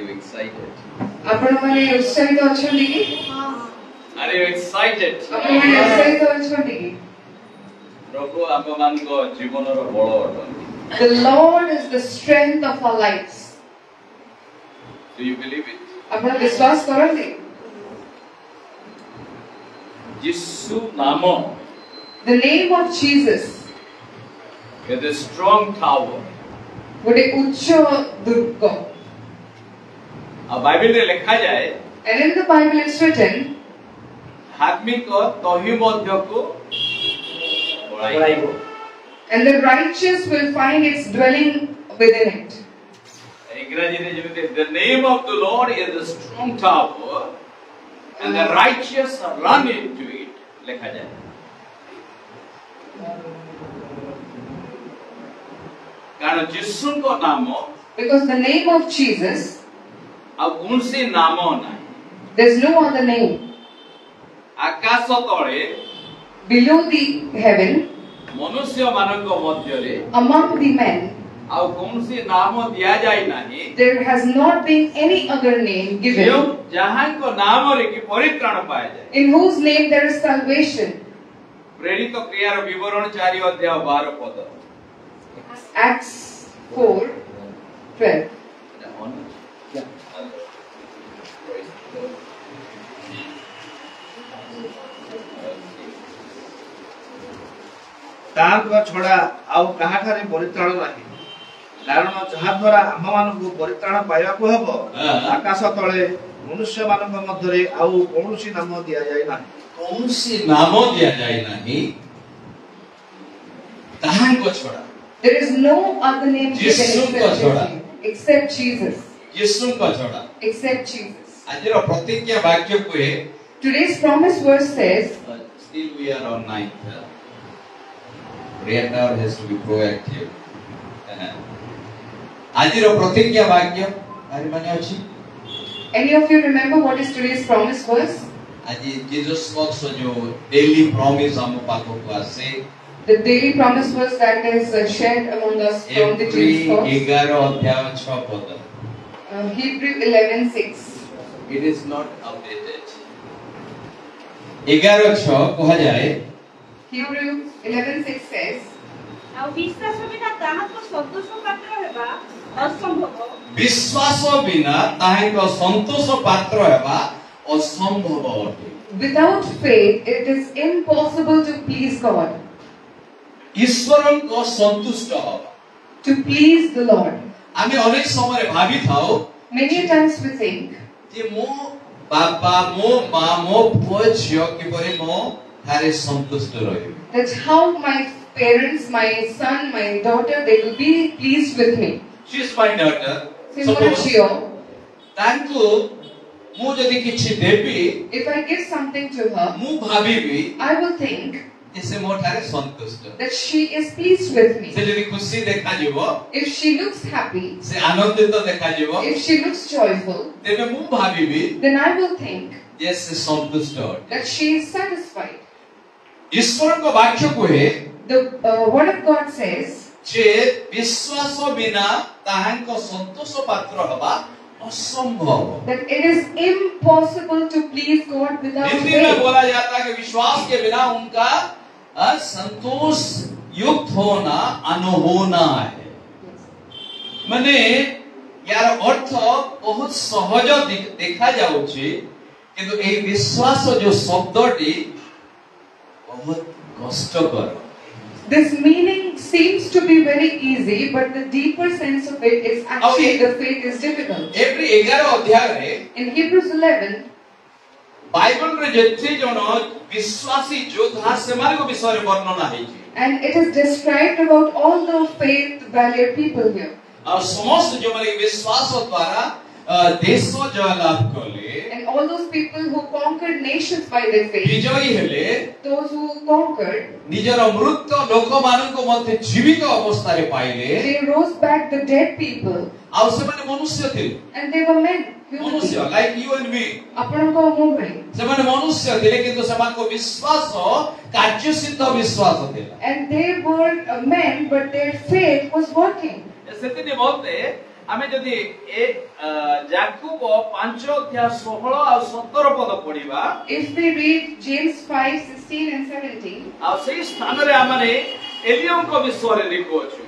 you excited? आपण माने उत्साहित अछंती की? Are you excited? आपण माने उत्साहित अछंती की? प्रभु आप मान को जीवन रो बळ अटंती. The Lord is the strength of our lives. Do you believe it? आपण विश्वास करते? यीशु नाम The name of Jesus is a strong tower. गोटे उच्च दुर्ग. आ बाइबल रे लिखा जाए And in the Bible it's written धार्मिक तहि मध्य को बढ़ाइबो. and the righteous will find its dwelling within it. इंग्रजी रे जेमिते the name of the Lord is a strong tower and the righteous run into it लिखा जाए. कारण यीशु को नाम Because the name of Jesus, अब कौनसी नाम नहीं. there's no other name. आकाश तले Below the heaven, मनुष्य मानक मध्य रे among the men, आ कौनसी नाम दिया जाए नहीं. there has not been any other name given जहाँ को नाम रे की परित्राण पाया जाए. in whose name there is salvation. प्रेरित क्रियार विवरण 4 अध्याय 12 पद. Acts 4:12. तार छड़ा आउ कहाठारे परित्राण नाही कारण जहा द्वारा आम मानकु परित्राण पाइबा को हबो आकाश तळे मनुष्य मानक मध्यरे आउ कोनोसी नाम दिया जाय नाही. कौनसी नाम दिया जाए नहीं कहां को छोड़ा. There is no other name यीशु को छोड़ा. except Jesus. यीशु को छोड़ा. Except Jesus. आज रो प्रतिज्ञा वाक्य को है. Today's promise verse says, Still we are on ninth. Prayer tower has to be proactive. आज रो प्रतिज्ञा वाक्य आरि माने अछि. any of you remember what is today's promise verse? आज जीसस स्पोक्स जो डेली प्रॉमिस हम पाको को आसे. The daily promise verse that is shared among us from the Jesus talks. 11 अध्याय 6 पद. Hebrew 11:6. It is not updated. 11:6 कहा जाए. Hebrew 11:6 says, ଆଉ ବିଶ୍ୱାସ ବିନା ତାହାକୁ ସନ୍ତୋଷ ପାତ୍ର ହେବା ଅସମ୍ଭବ. विश्वास बिना ताहेको संतोष पात्र हेबा असंभव अटे. without faith it is impossible to please God. Eswaran को संतुष्ट होबा. To please the Lord. आमे अनेक समय भाबी थाओ Many times we think जे मो बाबा मो मां मो पुओ कि परे मो थारे संतुष्ट रहे. that how my parents, my son, my daughter, they will be pleased with me. She is my daughter. Suppose तांको मु जदि किछि देबी if I give something to her, मु भाबीबी I will think जैसे मो थारे संतुष्ट. that she is pleased with me. से जदि खुशी देखा जीवो If she looks happy, से आनंदित देखा जीवो if she looks joyful, तेबे मु भाबीबी then I will think जैसे संतुष्ट अटे. that she is satisfied. ईश्वर को वाक्य को है The word of God says जे विश्वास बिना ताहांको संतोष पात्र हबा असंभव. that it is impossible to please God without Hindi में faith. बोला जाता है कि विश्वास के बिना उनका संतोष युक्त होना अनहोना है. माने यार अर्थ बहुत सहज देखा जाउछि किंतु ए विश्वास जो शब्दटी बहुत कष्टकर. This meaning seems to be very easy, but the deeper sense of it is actually Okay. the faith is difficult. Every 11 अध्याय रे In Hebrews 11, बाइबल रे जेते जन विश्वासी योद्धा सेमान को विषय रे वर्णना हेछि. and it is described about all the faith valiant people here. और समस्त जो माने विश्वास द्वारा देश जय लाभ करले And all those people who conquered nations by their faith, विजयी हेले those who conquered, निजर मृत लोक मानक मध्य जीवित अवस्था रे पाइले. they rose back the dead people, आ से माने मनुष्य थे. and they were men, human beings. मनुष्य लाइक यू एंड मी. ଆପଣଙ୍କ ମୁଁ ଭଳି. से माने मनुष्य थे किंतु समान को विश्वास कार्य सिद्ध विश्वास थिला. And they were men, but their faith was working. सेतिने बोलते आमे जदि ए याकूब 5 अध्याय 16 और 17 पद पढिबा If we read James 5:16 and 17, आ सेही स्थान रे आमाने एलियंको विषय रे देखुछु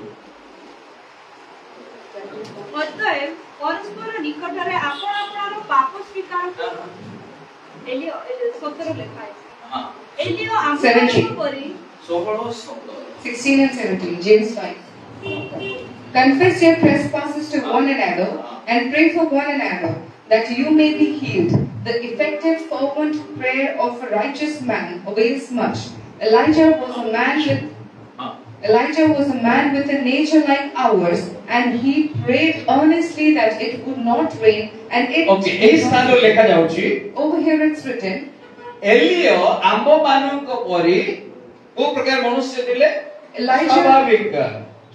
ଅତଏବ ପରସ୍ପର ନିକଟରେ ଆପଣ ଆପଣର ପାପ ସ୍ୱୀକାର କର। ଏଲିଓ 17 ଲେଖା ଅଛି। हां ଏଲିଓ ଆମମାନଙ୍କ ପରି 16 17 16 and 17, James 5. Confess your trespasses to one another and pray for one another that you may be healed. The effective, fervent prayer of a righteous man avails much. Elijah was a man with a nature like ours, and he prayed earnestly that it would not rain, and it okay एही स्थान रे लेखा जाउची over here it's written, एलियो आम्ब माननको परी को प्रकार मनुष्य थिले Elijah. स्वाभाविक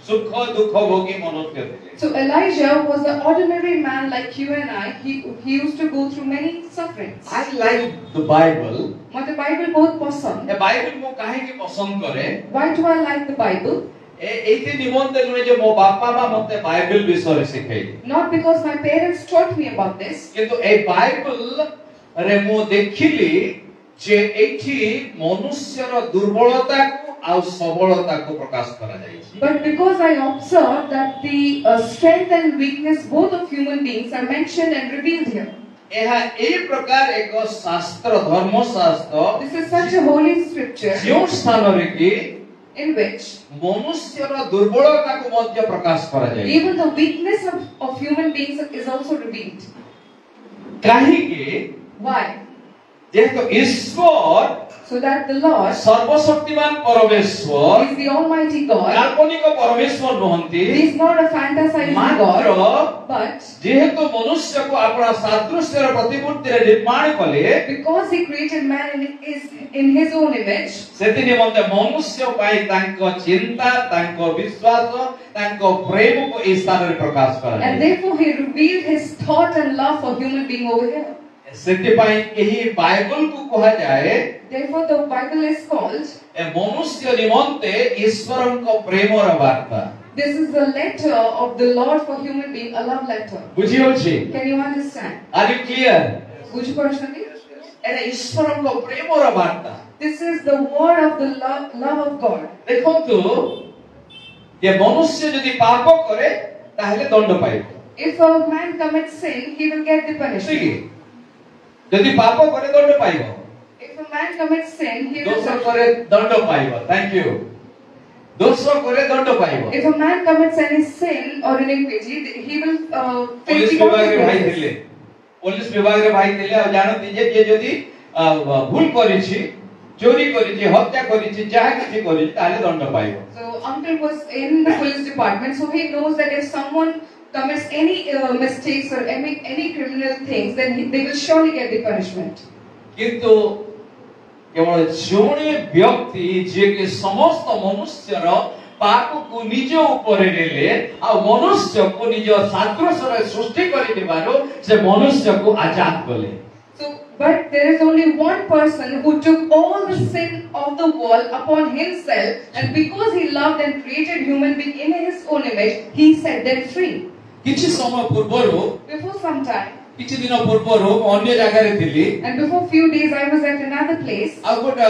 सुख दुख भोगी मनुष्य थिले So Elijah was an ordinary man like you and I. He used to go through many sufferings. I like the Bible. मुझे बाइबल बहुत पसंद। ए बाइबल मो काहे की पसंद करे Why do I like the Bible? एते निमंते नुहे जे मो बापा मा मते बाइबल विषय सिखाई Not because my parents taught me about this, किंतु ए बाइबल रे मो देखिली जे एठी मनुष्यर दुर्बलता को आ सबलता को प्रकाश करा जाई but because I observed that the strength and weakness both of human beings are mentioned and revealed here. एहा ए प्रकार एक शास्त्र धर्मशास्त्र This is such a holy scripture जो स्थान रे की in which मनुष्यर दुर्बलता को मध्य प्रकाश करा जाई even the weakness of human beings is also revealed. काहे की Why? जेहेतु ईश्वर So that the Lord सर्वशक्तिमान परमेश्वर is the Almighty God. काल्पनिक परमेश्वर नहंती He is not a fantasizing मात्र God, but जेहेतु मनुष्य को अपना सादृश्य र प्रतिमूर्ति रे निर्माण कले because He created man in His own image, सेति निमंते मनुष्य पाई तांको चिंता तांको विश्वास तांको प्रेम को इस स्थान रे प्रकाश करा and therefore He revealed His thought and love for human being over here. सेति पाई एही बाइबल को कहा जाए Therefore, the Bible is called. ए मनुष्य निमंते ईश्वरଙ୍କ प्रेमर वार्ता This is the letter of the Lord for human being, a love letter. बुझी होछि Can you understand? Are you clear Would you personally? एटा ईश्वरଙ୍କ प्रेमर वार्ता This is the word of the love of God. देखंतु जे मनुष्य यदि पाप करे ताहेले दंड पाइबो If a man commits sin, he will get the punishment. यदि पाप करे दंड पाइबो If a man commits sin, he will दोष suffer. करे दंड पाइबो थैंक यू दोष करे दंड पाइबो If a man commits any sin or iniquity, he will face police the विभाग रे भाई consequences. थिले पुलिस विभाग रे भाई थिले आ जानती जे यदि भूल करिछि चोरी करिछि हत्या करिछि जहा किछि करिछि ताले दंड पाइबो So uncle was in the police department, so he knows that if someone commits any mistakes or any criminal things, then they will surely get the punishment. किंतु केवल जोने व्यक्ति जे के समस्त मनुष्यर पाप को निज ऊपर लेले आ मनुष्य को निज सादृश्य रे सृष्टि करि दिबारो से मनुष्य को आजाद कले So, but there is only one person who took all the sin of the world upon himself, and because he loved and created human being in his own image, he set them free. किछि समय पूर्वरो Before some time, किछि दिन पूर्वरो अन्य जगह रे थिली and before few days, I was at another place, आ गोटा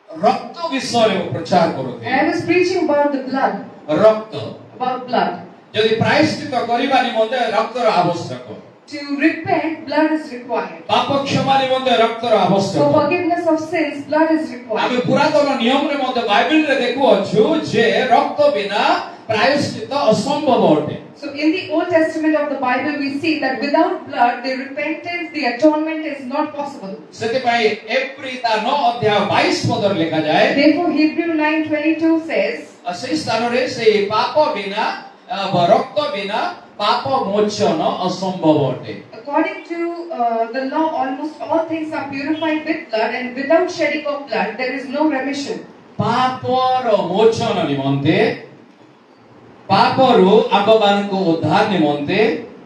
रक्त विषय रे प्रचार करूते and I was preaching about the blood, रक्त about blood. यदि प्रायश्चित करिबा निमंते रक्तर आवश्यक To repent, blood is required. पाप क्षमा निमंते रक्तर For आवश्यक forgiveness of sins, blood is आमे required. पुरातन नियम रे मते बाइबल रे देखु अछु जे रक्त बिना प्रायश्चित असंभव अटे So in the Old Testament of the Bible, we see that without blood, the repentance, the atonement is not possible. सेते पई एप्रिता 9 अध्याय 22 पद रे लिखा जाए Therefore, Hebrew 9:22 says, से स्थान रे से पाप बिना रक्त बिना पाप मोचन असंभव अटे according to the law, almost all things are purified with blood, and without shedding of blood, there is no remission. पापर मोचन निमंते पापरु आम्बमान को उद्धार निमंते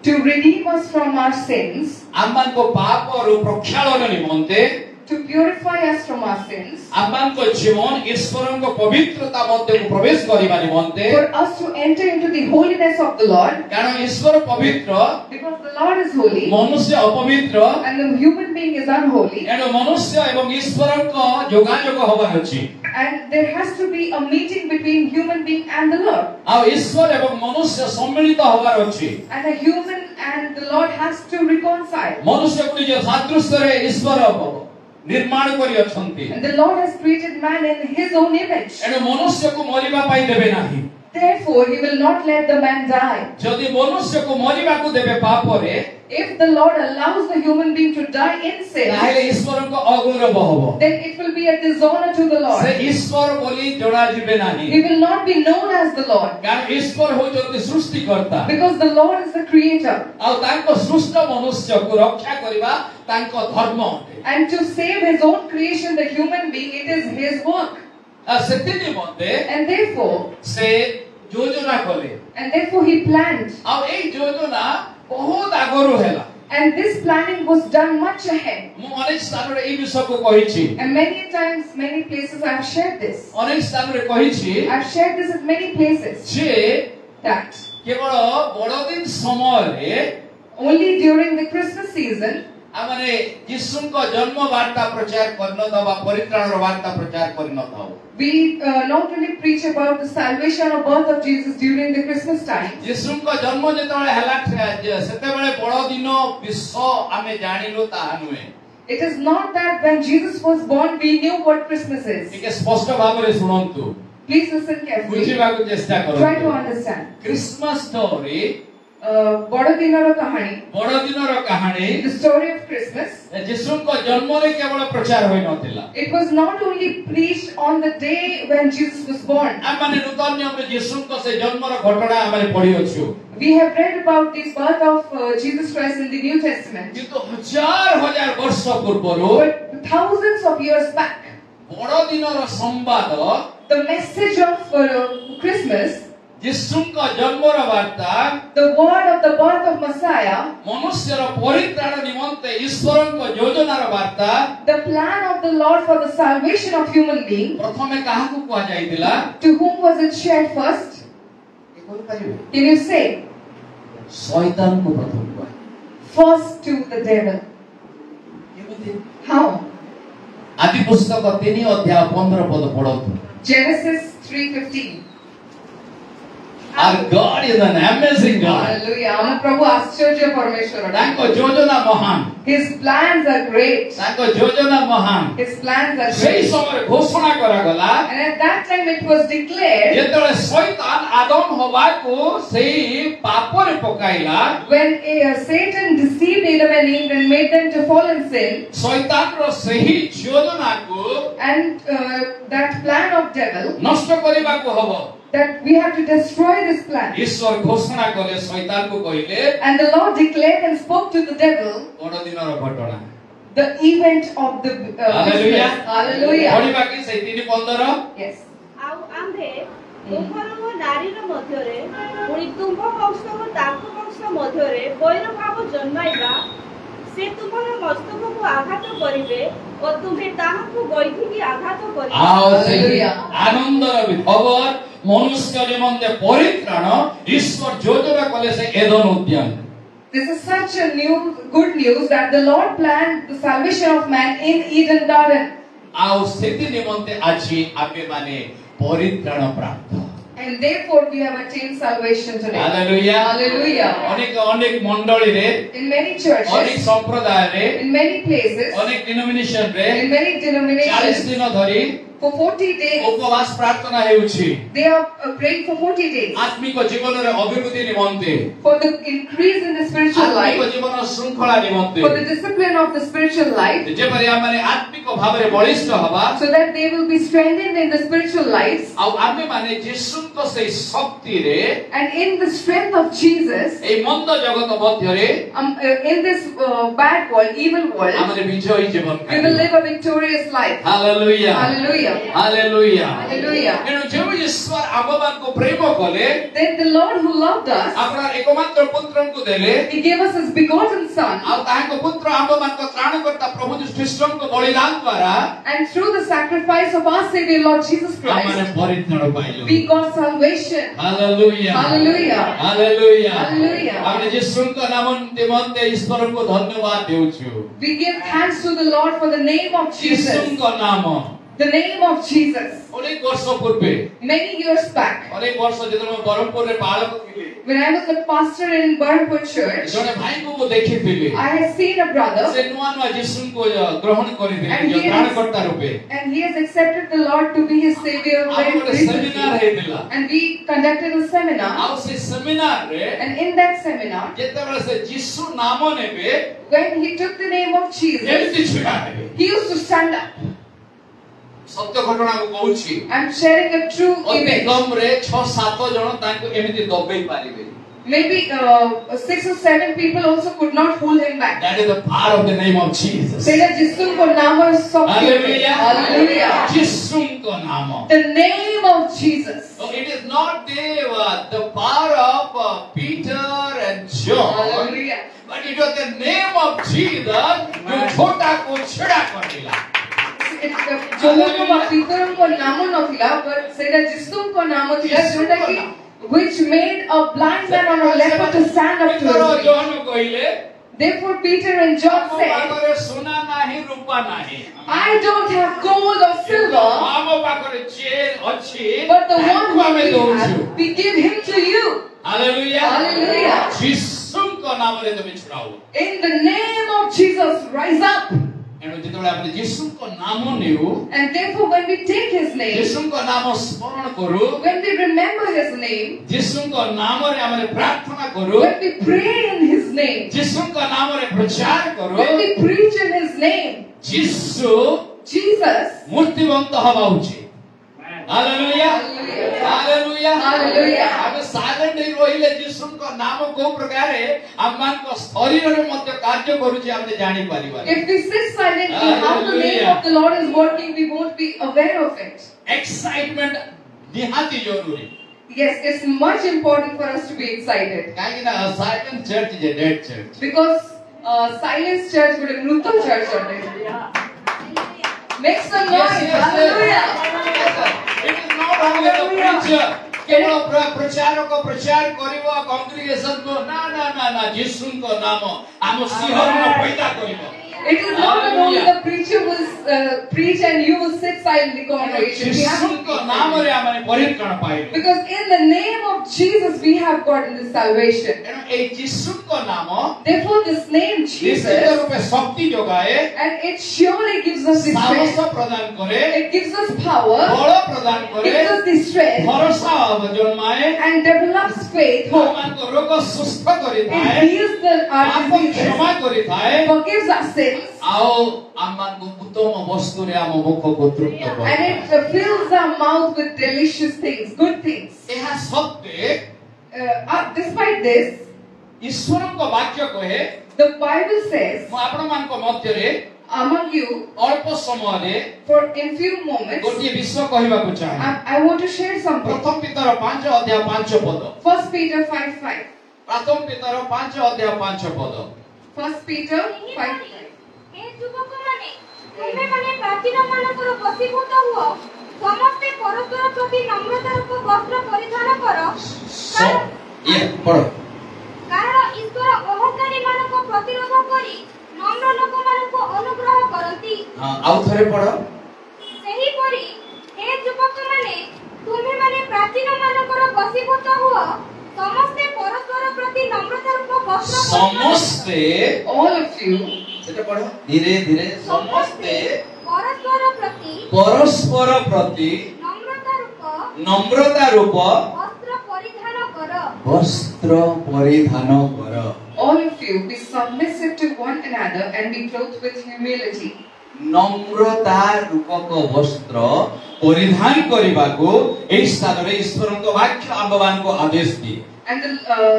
To redeem us from our sins, आम्बमान को पापरु प्रक्षालन निमंते to purify us from our sins, ଆମମାନଙ୍କ ଜୀବନ ଈଶ୍ୱରଙ୍କ ପବିତ୍ରତା ମଧ୍ୟକୁ ପ୍ରବେଶ କରିବା ନିମନ୍ତେ, for us to enter into the holiness of the Lord, କାରଣ ଈଶ୍ୱର ପବିତ୍ର, because the Lord is holy ମନୁଷ୍ୟ ଅପବିତ୍ର, and the human being is unholy, ଏଣୁ ମନୁଷ୍ୟ ଏବଂ ଈଶ୍ୱରଙ୍କ ଯୋଗାଯୋଗ ହବାର ଅଛି। and there has to be a meeting between human being and the Lord, ଆଉ ଈଶ୍ୱର ଏବଂ ମନୁଷ୍ୟ ସମ୍ମିଳିତ ହବାର ଅଛି। and the human and the Lord has to reconcile, ମନୁଷ୍ୟକୁ ନିଜ ସାଦୃଶ୍ୟରେ ଈଶ୍ୱର ନିର୍ମାଣ କରି ଅଛନ୍ତି, and the Lord has created man in his own image. ଏଣୁ ମନୁଷ୍ୟକୁ ମରିବା ପାଇଁ ଦେବେ ନାହିଁ। Therefore he will not let the man die. ଯଦି ମନୁଷ୍ୟକୁ ମରିବାକୁ ଦେବେ ପାପରେ, If the Lord allows the human being to die in sin, ତାହେଲେ ଈଶ୍ୱରଙ୍କ ଅଗୌରବ ହବ। then it will be a dishonor to the ସେ Lord. ଈଶ୍ୱର ବୋଲି ଜଣାଯିବେ ନାହିଁ, He will not be known as the Lord, କାରଣ ଈଶ୍ୱର ହେଉଛନ୍ତି ସୃଷ୍ଟିକର୍ତ୍ତା। because the Lord is the creator. ଆଉ ତାଙ୍କ ସୃଷ୍ଟ ମନୁଷ୍ୟକୁ ରକ୍ଷା କରିବା ତାଙ୍କ ଧର୍ମ ଅଟେ। And to save his own creation, the human being, it is his work. ଆଉ ସେଥି ନିମନ୍ତେ And therefore ସେ ଯୋଜନା କଲେ। he planned. ଆଉ ଏଇ ଯୋଜନା ବହୁତ ଆଗରୁ ହେଲା। And this planning was done much ahead. ମୁଁ ଅନେକ ସ୍ଥାନରେ ଏଇ ବିଷୟକୁ କହିଛି, And many times, many places I've shared this. ଅନେକ ସ୍ଥାନରେ କହିଛି I've shared this at many places. ଯେ That କେବଳ ବଡ଼ଦିନ ସମୟରେ only during the Christmas season, ଆମେ ଯୀଶୁଙ୍କ ଜନ୍ମ ବାର୍ତ୍ତା ପ୍ରଚାର କରିନଥାଉ, ପରିତ୍ରାଣର ବାର୍ତ୍ତା ପ୍ରଚାର କରିନଥାଉ। we not only preach about the salvation or birth of Jesus during the Christmas time. ଯୀଶୁଙ୍କ ଜନ୍ମ ଯେତେବେଳେ ହେଲା ସେତେବେଳେ ବଡ଼ଦିନ ବିଷୟ ଆମେ ଜାଣିଲୁ ତାହା ନୁହେଁ। It is not that when Jesus was born we knew what Christmas is. ଟିକେ ସ୍ପଷ୍ଟ ଭାବରେ ଶୁଣନ୍ତୁ, Please listen carefully. ବୁଝିବାକୁ ଚେଷ୍ଟା Try to କରନ୍ତୁ। understand. କ୍ରିସମାସ ଷ୍ଟୋରି, ବଡ଼ଦିନର କାହାଣୀ, ବଡ଼ଦିନର କାହାଣୀ, the story of Christmas, ଯୀଶୁଙ୍କ ଜନ୍ମରେ କେବଳ ପ୍ରଚାର ହୋଇନଥିଲା। it was not only preached on the day when Jesus was born. ଆମମାନେ ନୂତନ ନିୟମରେ ଯୀଶୁଙ୍କ ସେ ଜନ୍ମର ଘଟଣା ଆମେ ପଢିଅଛୁ, We have read about the birth of Jesus Christ in the New Testament. କିନ୍ତୁ ହଜାର ହଜାର ବର୍ଷ ପୂର୍ବରୁ But thousands of years back, ବଡ଼ଦିନର ସମ୍ବାଦ, the message of Christmas, ଯୀଶୁଙ୍କ ଜନ୍ମର ବାର୍ତ୍ତା, the word of the birth of Messiah, ମନୁଷ୍ୟର ପରିତ୍ରାଣ ନିମନ୍ତେ ଈଶ୍ୱରଙ୍କ ଯୋଜନାର ବାର୍ତ୍ତା, the plan of the Lord for the salvation of human being, ପ୍ରଥମେ କାହାକୁ କୁହାଯାଇଥିଲା? to whom was it shared first? Can you say? ଶୈତାନକୁ ପ୍ରଥମେ କୁହାଯାଇଥିଲା। First to the devil. How? ଆଦି ପୁସ୍ତକ 3 ଅଧ୍ୟାୟ 15 ପଦ ପଢନ୍ତୁ। Genesis 3:15. Our God is an amazing God. Hallelujah. ଆମ ପ୍ରଭୁ ଆଶ୍ଚର୍ଯ୍ୟ ପରମେଶ୍ୱର। ତାଙ୍କ ଯୋଜନା ମହାନ, His plans are great. ତାଙ୍କ ଯୋଜନା ମହାନ। His plans are ସେଇ great. ସମୟରେ ଘୋଷଣା କରାଗଲା, And at that time it was declared, ଯେତେବେଳେ ଶୈତାନ ଆଦମ ହବାକୁ ସେଇ ପାପରେ ପକାଇଲା, when Satan deceived Adam and Eve and made them to fall in sin, ଶୈତାନର ସେହି ଯୋଜନାକୁ and that plan of devil, ନଷ୍ଟ କରିବାକୁ ହବ। that we have to destroy this plan. ଈଶ୍ୱର ଘୋଷଣା କଲେ, ଶୈତାନକୁ କହିଲେ, And the Lord declared and spoke to the devil ବଡ଼ଦିନର ଘଟଣା। the event of the Hallelujah. Christmas. Hallelujah. ପଢିବା କି ସେଇ 3:15? Yes. ଆଉ ଆମ୍ଭେ ପୁରୁଷ ଓ ନାରୀର ମଧ୍ୟରେ ପୁଣି ତୁମ୍ଭ ବଂଶ ଓ ତାଙ୍କ ବଂଶ ମଧ୍ୟରେ ବୈରଭାବ ଜନ୍ମାଇବା, ସେ ତୁମର ମସ୍ତକକୁ ଆଘାତ କରିବେ ଓ ତୁମ୍ଭେ ତାହାକୁ ବୈଧିକି ଆଘାତ କରିବେ। ଆଉ ସେହି Hallelujah. ଆନନ୍ଦର ଖବର, ମନୁଷ୍ୟ ନିମନ୍ତେ ପରିତ୍ରାଣ ଈଶ୍ୱର ଯୋଜନା କଲେ ସେ ଏଦନ ଉଦ୍ୟାନ। This is such a good news that the Lord planned the salvation of man in Eden Garden. ଆଉ ସେଥି ନିମନ୍ତେ ଆଜି ଆମେ ମାନେ ପରିତ୍ରାଣ ପ୍ରାପ୍ତ। And therefore we have attained salvation today. Hallelujah. Hallelujah. ଅନେକ ମଣ୍ଡଳୀରେ, In many ଅନେକ churches, ସମ୍ପ୍ରଦାୟରେ, in many places, ଅନେକ ଡିନୋମିନେସନରେ in many 40 denominations, ଦିନ ଧରି for 40 days, ଉପବାସ ପ୍ରାର୍ଥନା ହେଉଛି they are praying for 40 days ଆତ୍ମିକ ଜୀବନରେ ଅଭିବୃଦ୍ଧି ନିମନ୍ତେ, for the increase in the spiritual ଆତ୍ମିକ life, ଜୀବନ ଶୃଙ୍ଖଳା ନିମନ୍ତେ, for the discipline of the spiritual life, ଯେପରି ଆମେ ଆତ୍ମିକ ଭାବରେ ବଳିଷ୍ଠ ହବା, so that they will be strengthened in the spiritual lives. ଆଉ ଆମେ ମାନେ ଯୀଶୁଙ୍କ ସେଇ ଶକ୍ତିରେ And in the strength of Jesus, ଏଇ ମନ୍ଦ ଜଗତ ମଧ୍ୟରେ in this bad world, evil world, ଆମେ ବିଜୟୀ ଜୀବନ we will live a victorious life. Hallelujah. Hallelujah. Hallelujah Hallelujah. एणु जो ईश्वर आममान को प्रेम कले Then the Lord who loved us, अपना एकमात्र पुत्रन को देले He gave us His begotten Son, आ ताको पुत्र आममान को त्राणकर्ता प्रभु यीशु ख्रीष्टन को बलिदान द्वारा and through the sacrifice of our Savior Lord Jesus हमने Christ, परित्राण pilo we got salvation. Hallelujah Hallelujah. Hallelujah Hallelujah. हमने यीशु को नाम निमंते ईश्वर को धन्यवाद देउछु We give thanks to the Lord for the name of Yeshu Jesus. को नाम The name of Jesus. अनेक वर्ष पूर्वे Many years back, अनेक वर्ष जेतले मैं बरमपुर रे बालक थिले when I was a pastor in Barnpur Church, जने भाई को मु देखिथिले I had seen a brother, से नुआ यीशु को ग्रहण करिथिले And जो he is- त्राणकर्ता रूपे and he has accepted the Lord to be his Savior very हमर seminar recently. हेतिला And we conducted a seminar, आउ से सेमिनार रे and in that seminar, जेतेबेले से यीशु नाम नेबे when he took the name of Jesus, एमति छिडा हेबे he used to stand up. सत्य घटना को कहूची I'm sharing a true अति image. कम रे 6-7 जण ताको एमिति दबेई पारिबे Maybe 6 or 7 people also could not hold him back. That is the power of the name of Jesus Sela Jisu ko naam hai sabke. Hallelujah Hallelujah. यीशु को नाम The name of Jesus. So it is not the power of Peter and John, Hallelujah. but it was the name of Jesus जो छोटा को छिड़ा कर दिला. जोमोको वा पीतरम को नामो नथिला, but Sela Jisu ko नामो थिला जोटा कि which made a blind man or a leper to stand up to Peter और his feet. जॉन कहिले Therefore Peter and John ଆମ said, ପାଖରେ ସୁନା ନାହିଁ ରୂପା ନାହିଁ. I don't have gold or silver, ଆମ ପାଖରେ ଚେନ୍ ଅଛି. but the one ତାକୁ who ଆମେ we ଦଉଛୁ. have, we give him to you. Hallelujah. Hallelujah. ଯୀଶୁଙ୍କ ନାମରେ ତମେ ଛିଡାଅ. In the name of Jesus, rise up. ଏଣୁ ଯେତେବେଳେ ଆମେ ଯୀଶୁଙ୍କ ନାମ ନେଉ, And therefore when we take his name, ଯୀଶୁଙ୍କ ନାମ ସ୍ମରଣ କରୁ, when we remember his name, ଯୀଶୁଙ୍କ ନାମରେ ଆମେ ପ୍ରାର୍ଥନା କରୁ, when we pray in his name, ଯୀଶୁଙ୍କ ନାମରେ ପ୍ରଚାର କରୁ, when we preach in his name, ଯୀଶୁ Jesus, ମୂର୍ତ୍ତିବନ୍ତ ହବା ଉଚିତ. ହାଲେଲୁୟା. Hallelujah. ହାଲେଲୁୟା. Hallelujah. ଆମେ ସାଇଲେଣ୍ଟ ହେଇ ରହିଲେ ଯୀଶୁଙ୍କ ନାମ କୋଉ ପ୍ରକାରେ ଆମମାନଙ୍କ ଶରୀରରେ ମଧ୍ୟ କାର୍ଯ୍ୟ କରୁଛି ଆମେ ଜାଣି ପାରିବାନି. If we sit silently, how the name of the Lord is working, we won't be aware of it. Excitement ନିହାତି ଜରୁରୀ. Yes, it's much important for us to be excited. କାହିଁକି ନା silent church is a dead church. Because silence church would have mruto church on it. Make some noise. Hallelujah. It is not only the preacher. केवल प्रचारक प्रचार करिवो congregation को ना यीशुଙ୍କ नाम हम सिंहरण पैदा करिवो. It is not that only the preacher will preach and you will sit silently, congregation. We have to यीशुଙ୍କ be नामରେ excited. ଆମେ ପରିତ୍ରାଣ ପାଇଲୁ. Because in the name of Jesus we have gotten this salvation. ଏଣୁ ଏଇ ଯୀଶୁଙ୍କ ନାମ Therefore this name ନିଶ୍ଚିତ Jesus, ରୂପେ ଶକ୍ତି ଯୋଗାଏ, and it surely gives us the ସାହସ strength. ପ୍ରଦାନ କରେ, It gives us power, ବଳ ପ୍ରଦାନ କରେ, gives us the strength, ଭରସା ଜନ୍ମାଏ, and develops faith, hope. ଆମମାନଙ୍କ ରୋଗ ସୁସ୍ଥ It କରିଥାଏ, heals our ପାପ diseases, କ୍ଷମା କରିଥାଏ, forgives our sins, ଆଉ ଆମମାନଙ୍କୁ ଉତ୍ତମ ବସ୍ତୁରେ ଆମ ମୁଖକୁ ତୃପ୍ତ and କରେ. it fills our mouth with delicious things, good things. ଏହା ସତ୍ତ୍ୱେ Despite this, ଈଶ୍ୱରଙ୍କ ବାକ୍ୟ କହେ, the Bible says, ମୁଁ ଆପଣମାନଙ୍କ ମଧ୍ୟରେ among you, ଅଳ୍ପ ସମୟରେ for in few moments, ଗୋଟିଏ ବିଷୟ କହିବାକୁ ଚାହେଁ. I want to share something. ପ୍ରଥମ ପିତର 5 ଅଧ୍ୟାୟ 5 ପଦ. 1 Peter 5:5. ପ୍ରଥମ ପିତର 5 ଅଧ୍ୟାୟ 5 ପଦ. 1 Peter 5:5. हे ଯୁବକମାନେ ତୁମେମାନେ ପ୍ରାଚୀନମାନଙ୍କର ବଶୀଭୂତ ହୁଅ ସମସ୍ତେ ପରସ୍ପର ପ୍ରତି ନମ୍ରତାରୂପ ବସ୍ତ୍ର ପରିଧାନ କର କାରଣ ଈଶ୍ୱର ଅହଙ୍କାରୀମାନଙ୍କୁ ପ୍ରତିରୋଧ କରି ନମ୍ର ଲୋକମାନଙ୍କୁ ଅନୁଗ୍ରହ କରନ୍ତି। ଆଉ ଥରେ ପଢ. ସେହିପରି हे ଯୁବକମାନେ ତୁମେମାନେ ପ୍ରାଚୀନମାନଙ୍କର ବଶୀଭୂତ ହୁଅ ସମସ୍ତେ ପରସ୍ପର ପ୍ରତି ନମ୍ରତାରୂପ ବସ୍ତ୍ର ସମସ୍ତେ All of you, ସେଟା ପଢ ଧୀରେ ଧୀରେ. ସମସ୍ତେ ପରସ୍ପର ପ୍ରତି ନମ୍ରତା ରୂପ ବସ୍ତ୍ର ପରିଧାନ କର। ବସ୍ତ୍ର ପରିଧାନ କର. all of you, be submissive to one another and be clothed with humility. ନମ୍ରତା ରୂପକ ବସ୍ତ୍ର ପରିଧାନ କରିବାକୁ ଏହି ସ୍ଥାନରେ ଈଶ୍ୱରଙ୍କ ବାକ୍ୟ ଆମ୍ଭମାନଙ୍କୁ ଆଦେଶ ଦିଏ. And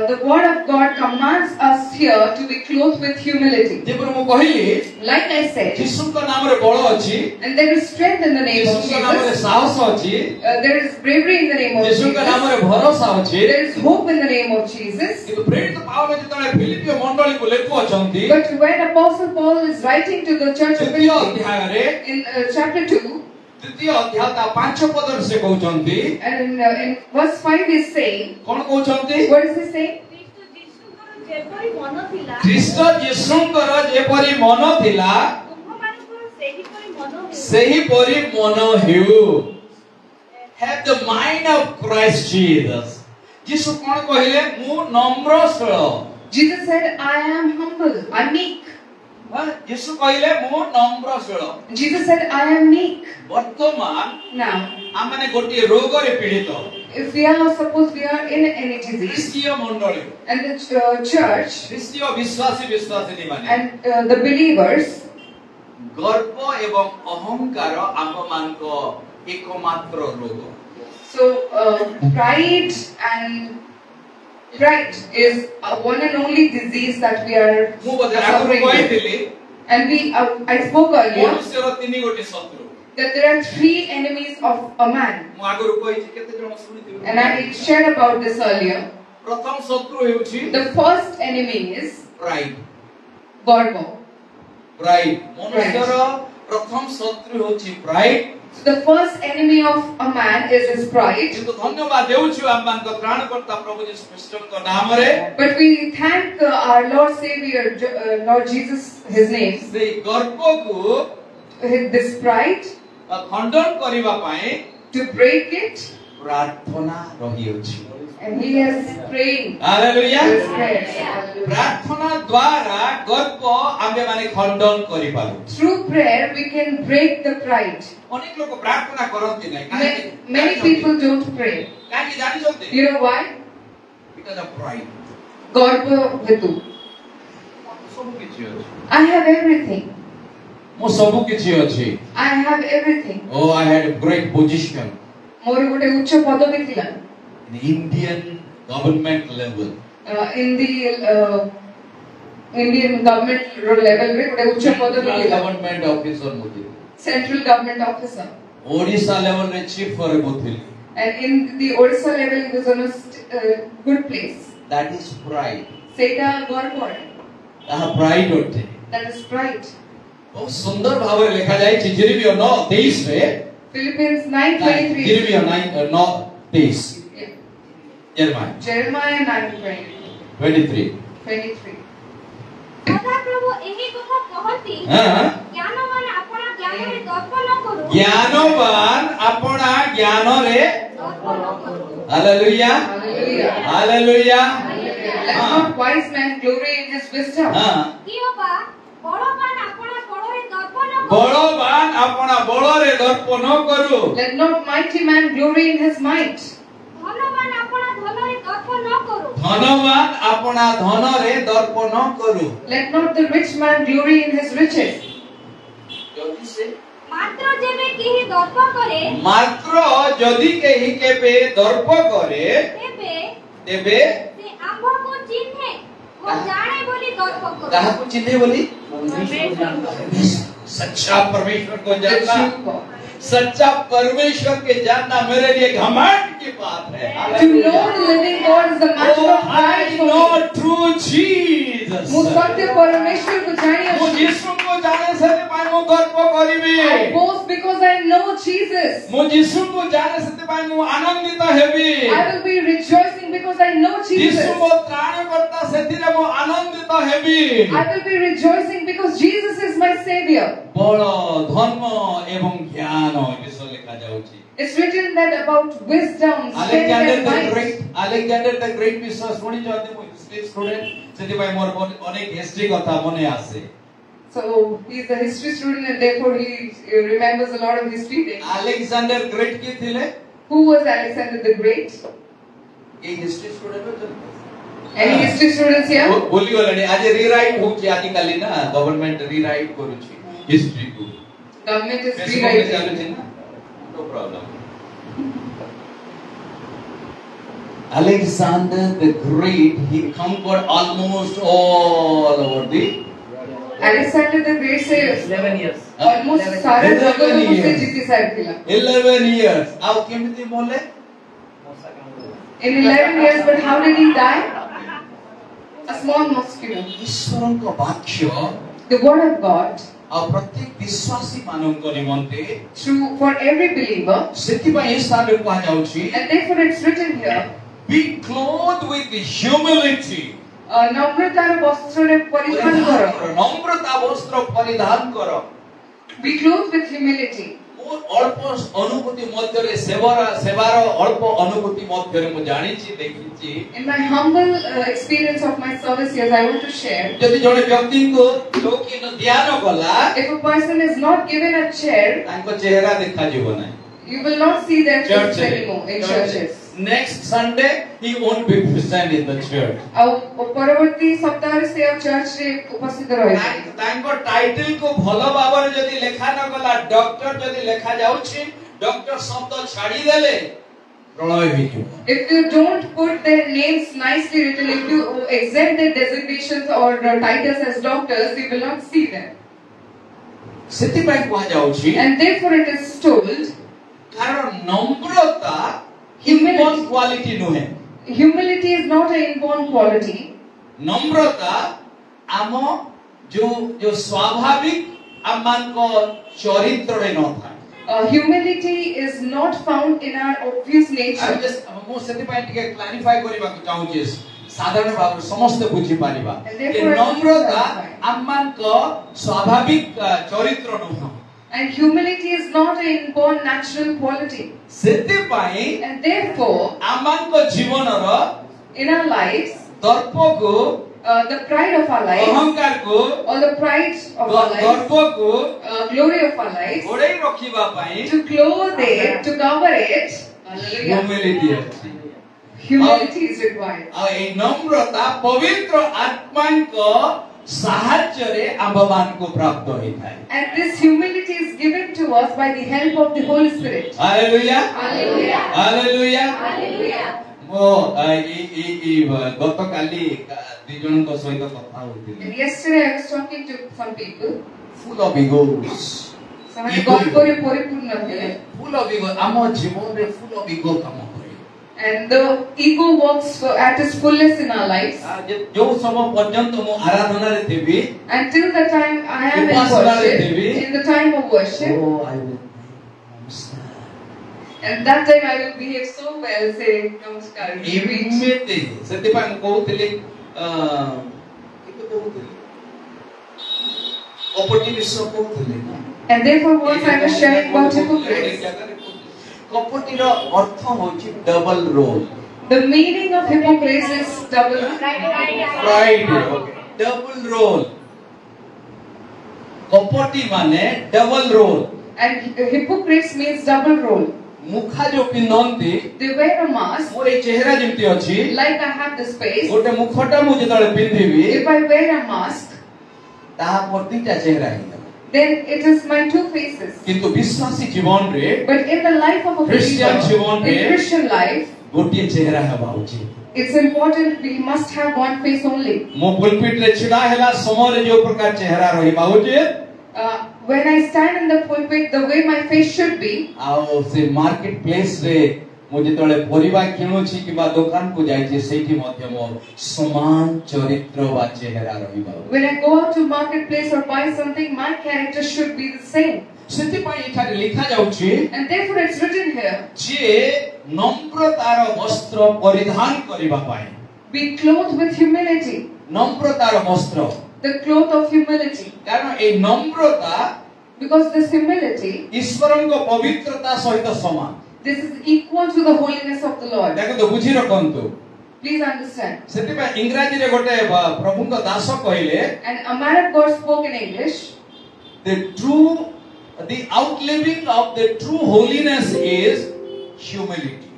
the word of God commands us here to be clothed with humility. जेपर मु कहिली Like I said, यीशु का नाम रे बळ अछि, and there is strength in the name of यीशु का नाम रे Jesus. साहस अछि, There is bravery in the name of यीशु का नाम Jesus. रे भरोसा अछि। There is hope in the name of Jesus. କିନ୍ତୁ ପ୍ରେରିତ ପାଉଲ ଯେତେବେଳେ ଫିଲିପିଓ ମଣ୍ଡଳୀ କୁ ଲେଖୁଅଛନ୍ତି But when Apostle Paul is writing to the church of ଦ୍ୱିତୀୟ Philippi ଅଧ୍ୟାୟରେ in chapter 2, ଦ୍ୱିତୀୟ ଅଧ୍ୟାୟ ତା 5 ପଦରେ ସେ କହୁଛନ୍ତି, and in verse 5 is saying, କଣ କହୁଛନ୍ତି? what is he saying? ଖ୍ରୀଷ୍ଟ ଯୀଶୁଙ୍କର ଯେପରି ମନ ଖ୍ରୀଷ୍ଟ ଯୀଶୁଙ୍କର ଯେପରି ମନ ଥିଲା ଥିଲା ତୁମମାନଙ୍କର ସେହିପରି ମନ ହେଉ। ସେହିପରି ମନ ହେଉ। Have the mind of Christ Jesus. ଯୀଶୁ କଣ କହିଲେ? ମୁଁ ନମ୍ରଶୀଳ। Jesus said, I am humble, I'm meek. ଯୀଶୁ କହିଲେ ମୁଁ ନମ୍ରଶୀଳ। Jesus said, I am meek. ବର୍ତ୍ତମାନ Now, ଆମମାନେ ଗୋଟିଏ ରୋଗରେ ପୀଡ଼ିତ। if we are suppose we are in any disease, ଖ୍ରୀଷ୍ଟୀୟ ମଣ୍ଡଳୀ, and the church ଖ୍ରୀଷ୍ଟୀୟ ବିଶ୍ୱାସୀ ବିଶ୍ୱାସିନୀ ମାନେ and the believers, ଗର୍ବ ଏବଂ ଅହଙ୍କାର ଆମମାନଙ୍କ ଏକମାତ୍ର ରୋଗ। so pride is one and only disease that we are ମୁଁ ବୋଧେ ଆଗରୁ suffering with. କହିଥିଲି And I spoke earlier ମନୁଷ୍ୟର ତିନି ଗୋଟି ଶତ୍ରୁ। that there are 3 enemies of a man. ମୁଁ ଆଗରୁ କହିଛି, କେତେ ଜଣ ଶୁଣିଥିବେ? And I shared about this earlier. ପ୍ରଥମ ଶତ୍ରୁ ହେଉଛି The first enemy is pride. Garbo. Pride ମନୁଷ୍ୟର ପ୍ରଥମ ଶତ୍ରୁ ହେଉଛି pride. So the first enemy of a man is his pride. କିନ୍ତୁ ଧନ୍ୟବାଦ ଦେଉଛୁ ଆମମାନଙ୍କ ତ୍ରାଣକର୍ତ୍ତା ପ୍ରଭୁ ଯୀଶୁ ଖ୍ରୀଷ୍ଟଙ୍କ ନାମରେ But we thank our Lord Savior, Lord Jesus, his name. ସେଇ ଗର୍ବକୁ This pride, ଖଣ୍ଡନ କରିବା ପାଇଁ to break it, ପ୍ରାର୍ଥନା ରହିଅଛି। and he is praying hallelujah. his prayers. Hallelujah. ପ୍ରାର୍ଥନା ଦ୍ୱାରା ଗର୍ବ ଆମେମାନେ ଖଣ୍ଡନ କରିପାରୁ। Through prayer, we can break the pride. ଅନେକ ଲୋକ ପ୍ରାର୍ଥନା କରନ୍ତି ନାହିଁ। କାହିଁକି? Many people don't pray. କାହିଁକି ଜାଣିଛନ୍ତି? You know why? Because of pride. Garbo Vitu. ସବୁ କିଛି ଅଛି। I have everything. ମୁଁ ସବୁ କିଛି ଅଛି। I have everything. Oh, I had a great position ମୋର ଗୋଟେ ଉଚ୍ଚ ପଦବୀ ଥିଲା in the Indian government level. in the Indian government level ରେ ଗୋଟେ ଉଚ୍ଚ ପଦବୀ Central ଥିଲା government officer ମୁଁ ଥିଲି। central government officer, Odisha level ରେ chief for ମୁଁ ଥିଲି। and in the Odisha level it was on a good place. That is pride. ସେଇଟା ଗର୍ବ, ତାହା pride ଅଟେ। that is pride. ବହୁତ ସୁନ୍ଦର ଭାବରେ ଲେଖା ଯାଇଛି ଯେରେମିୟା 9:23 ରେ। Philippians 9:23. ଯେରେମିୟା 9:23 Jeremiah 9:23. ସଦାପ୍ରଭୁ ଏହି କଥା କହନ୍ତି, ଜ୍ଞାନବାନ ଆପଣା ଜ୍ଞାନରେ ଦର୍ପ ନ କରୁ। ଜ୍ଞାନବାନ ଆପଣା ଜ୍ଞାନରେ ଦର୍ପ ନ କରୁ। Hallelujah Hallelujah. Hallelujah. Let not wise man glory in his wisdom. କିଓବା ବଳବାନ ଆପଣା ବଳରେ ଦର୍ପ ନ କରୁ। ବଳବାନ ଆପଣା ବଳରେ ଦର୍ପ ନ କରୁ। Let not mighty man glory in his might. ଧନବାନ ଆପଣା ଧନରେ ଦର୍ପ ନ କରୁ। ଧନବାନ ଆପଣା ଧନରେ ଦର୍ପ ନ କରୁ। Let not the rich man glory in his riches. ମାତ୍ର ଯେବେ କେହି ଦର୍ପ କରେ, ମାତ୍ର ଯଦି କେହି କେବେ ଦର୍ପ କରେ ତେବେ ସେ ଆମ୍ଭକୁ ଚିହ୍ନେ ଓ ଜାଣେ ବୋଲି ଦର୍ପ କରେ। କାହାକୁ ଚିହ୍ନେ ବୋଲି? सच्चा परमेश्वर को The जानना, true God. सच्चा परमेश्वर के जानना मेरे लिए घमंड की बात है। To know the living God is the matter of I pride for know me. true Jesus. ମୁଁ ସତ୍ୟ ପରମେଶ୍ୱର କୁ ଜାଣି ମୁଁ ଅଛି। ଯୀଶୁଙ୍କୁ ଜାଣେ ସେଥିପାଇଁ ମୁଁ ଗର୍ବ କରିବି। I boast because I know Jesus. ମୁଁ ଯୀଶୁଙ୍କୁ ଜାଣେ ସେଥିପାଇଁ ମୁଁ ଆନନ୍ଦିତ ହେବି। I will be rejoicing because I know ଯୀଶୁ Jesus. ମୋ ତ୍ରାଣକର୍ତ୍ତା ସେଥିରେ ମୁଁ ଆନନ୍ଦିତ ହେବି। I will be rejoicing because Jesus is my Savior. ବଳ, ଧର୍ମ ଏବଂ ଜ୍ଞାନ ବିଷୟ ଲେଖା ଯାଉଛି। It's written that about wisdom, strength Alexander and the might. Great, Alexander the Great ବିଷୟ ଶୁଣିଛନ୍ତି? ମୁଁ ହିଷ୍ଟ୍ରି ଷ୍ଟୁଡେଣ୍ଟ, ସେଥିପାଇଁ ମୋର ଅନେକ ହିଷ୍ଟ୍ରି କଥା ମନେ ଆସେ। So he's a history student and therefore he remembers a lot of history things. Alexander Great କିଏ ଥିଲେ? Who was Alexander the Great? ଏଇ ହିଷ୍ଟ୍ରି ଷ୍ଟୁଡେଣ୍ଟ ଅଛନ୍ତି? Any history students here? ଭୁଲି ଗଲେଣି। ଆଜି ରିରାଇଟ୍ ହଉଛି ଆଜିକାଲି ନା, ଗଭର୍ଣ୍ଣମେଣ୍ଟ ରିରାଇଟ୍ କରୁଛି ହିଷ୍ଟ୍ରିକୁ। Government is ଫେସବୁକରେ rewriting. ଚାଲୁଛି ନା, no problem। Alexander the Great, he conquered almost all over the Alexander the Great से 11 years. almost सारे 11 जगहों को से years. जीती सारथिला 11 years. ଆଉ କେମିତି ବୋଲେ? in 11 years, but how did he die? A small mosquito. ଈଶ୍ୱରଙ୍କ ବାକ୍ୟ The word of God, ଆଉ ପ୍ରତ୍ୟେକ ବିଶ୍ୱାସୀ ମାନଙ୍କ ନିମନ୍ତେ true for every believer, ସେଥିପାଇଁ ଏ ସ୍ଥାନରେ କୁହାଯାଉଛି and therefore it's written here, be clothed with humility. नम्रतार वस्त्रले परिधान करो. নম্রতা বস্ত্র পরিধান কর। Be clothed with humility. ମୋର ଅଳ୍ପ ଅନୁଭୂତି ମଧ୍ୟରେ ସେବାର ଅଳ୍ପ ଅନୁଭୂତି ମଧ୍ୟରେ ମୁଁ ଜାଣିଛି ଦେଖିଛି In my humble experience of my service years, I want to share. ଯଦି ଜଣେ ବ୍ୟକ୍ତିଙ୍କୁ ଚୌକି ଧ୍ୟାନ କଲା If a person is not given a chair, ତାଙ୍କ ଚେହେରା ଦେଖାଯିବ ନାହିଁ। you will not see their face Church anymore in churches. next Sunday he won't be present in the church. ଆଉ ପରବର୍ତ୍ତୀ ସପ୍ତାହରେ ସେ ଚର୍ଚ୍ଚରେ ଉପସ୍ଥିତ ରହିବେ. ତାଙ୍କ ଟାଇଟଲ କୁ ଭଲ ଭାବରେ ଯଦି ଲେଖା ନ ଗଲା ଡକ୍ଟର ଯଦି ଲେଖା ଯାଉଛି ଡକ୍ଟର ଶବ୍ଦ ଛାଡ଼ି ଦେଲେ ପ୍ରଳୟ ହେଇଯିବ। If you don't put their names nicely written, if you exempt their designations or titles as doctors, you will not see them. ସେଥିପାଇଁ କୁହାଯାଉଛି And therefore it is told, କାରଣ ନମ୍ରତା Humility. inborn quality ନୁହେଁ। humility is not an inborn quality. ନମ୍ରତା ଆମ ଯୋଉ ସ୍ୱାଭାବିକ ଆମମାନଙ୍କ ଚରିତ୍ରରେ ନଥାଏ। Humility is not found in our obvious nature. ମୁଁ ସେଥିପାଇଁ ଟିକେ କ୍ଲାରିଫାଇ କରିବାକୁ ଚାହୁଁଛି ସାଧାରଣ ଭାବରେ ସମସ୍ତେ ବୁଝିପାରିବା ନମ୍ରତା ଆମମାନଙ୍କ ସ୍ୱାଭାବିକ ଚରିତ୍ର ନୁହଁ। And humility is not an inborn natural quality. ସେଥିପାଇଁ And therefore, ଆମମାନଙ୍କ ଜୀବନର in our lives, ଦର୍ପକୁ the pride of our lives, ଅହଙ୍କାରକୁ or the pride of our lives, ଗର୍ବକୁ glory of our lives, ଘୋଡ଼େଇ ରଖିବା ପାଇଁ to clothe it, to cover it, hallelujah, humility ଅଛି। humility is required. ଆଉ ଏଇ ନମ୍ରତା ପବିତ୍ର ଆତ୍ମାଙ୍କ ସାହାଯ୍ୟରେ ଆମ୍ଭମାନଙ୍କୁ ପ୍ରାପ୍ତ ହୋଇଥାଏ। And this humility is given to us by the help of the Holy Spirit. Hallelujah Hallelujah. Hallelujah. Hallelujah. ମୁଁ ଗତକାଲି ଦି ଜଣଙ୍କ ସହିତ କଥା ହଉଥିଲି। And yesterday I was talking to some people. full of egos ସେମାନେ ଗର୍ବରେ ପରିପୂର୍ଣ୍ଣ ଥିଲେ. full of ego ଆମ ଜୀବନରେ full of ego କାମ କରେ। And the ego works at its fullest in our lives. ଯୋଉ ସମୟ ପର୍ଯ୍ୟନ୍ତ ମୁଁ ଆରାଧନାରେ ଥିବି Until the time I am in worship, in the time of worship, and that time I will behave so well, say namaskar. ଏମିତି ସେଥିପାଇଁ ମୁଁ କହୁଥିଲି କେତେ କହୁଥିଲି କପଟି ବିଷୟ କହୁଥିଲି ନା। And therefore once I was sharing about hypocrites. କପଟିର ଅର୍ଥ ହେଉଛି double roll. The meaning of hypocrites is double. Pride, double role. କପଟି ମାନେ double roll. And hypocrites means double role. ମୁଖା ଯୋଉ ପିନ୍ଧନ୍ତି They wear a mask, ମୋର ଏଇ ଚେହେରା ଯେମିତି ଅଛି like I have this face. ଗୋଟେ ମୁଖଟା ମୁଁ ଯେତେବେଳେ ପିନ୍ଧିବି If I wear a mask, ତାହା ମୋର ଦିଟା ଚେହେରା ହେଇଗଲା। then it is my two faces. କିନ୍ତୁ ବିଶ୍ୱାସୀ ଜୀବନରେ But in the life of a Christian believer, ଜୀବନରେ in Christian life, ଗୋଟିଏ ଚେହେରା ହେବା ଉଚିତ। it's important we must have one face only. ମୁଁ ପୁଲପିଟରେ ଛିଡ଼ା ହେଲା ସମୟରେ ଯୋଉ ପ୍ରକାର ଚେହେରା ରହିବା ଉଚିତ When I stand in the pulpit, the way my face should be, ଆଉ ସେ ମାର୍କେଟ ପ୍ଲେସରେ ମୁଁ ଯେତେବେଳେ ପରିବା କିଣୁଛି କିମ୍ବା ଦୋକାନକୁ ଯାଇଛି ସେଇଠି ମଧ୍ୟ ମୋ ସମାନ ଚରିତ୍ର ବା ଚେହେରା ରହିବା ଉଚିତ। when I go out to marketplace or buy something, my character should be the same. ସେଥିପାଇଁ ଏଠାରେ ଲେଖା ଯାଉଛି And therefore it's written here, ଯେ ନମ୍ରତାର ବସ୍ତ୍ର ପରିଧାନ କରିବା ପାଇଁ be clothed with humility. ନମ୍ରତାର ବସ୍ତ୍ର The cloth of humility. କାରଣ ଏଇ ନମ୍ରତା Because this humility, ଈଶ୍ୱରଙ୍କ ପବିତ୍ରତା ସହିତ ସମାନ। this is equal to the holiness of the Lord. ଦେଖନ୍ତୁ ବୁଝି ରଖନ୍ତୁ। Please understand. ସେଥିପାଇଁ ଇଂରାଜୀରେ ଗୋଟେ ପ୍ରଭୁଙ୍କ ଦାସ କହିଲେ And a man of God spoke in English. the outliving of the true holiness is humility.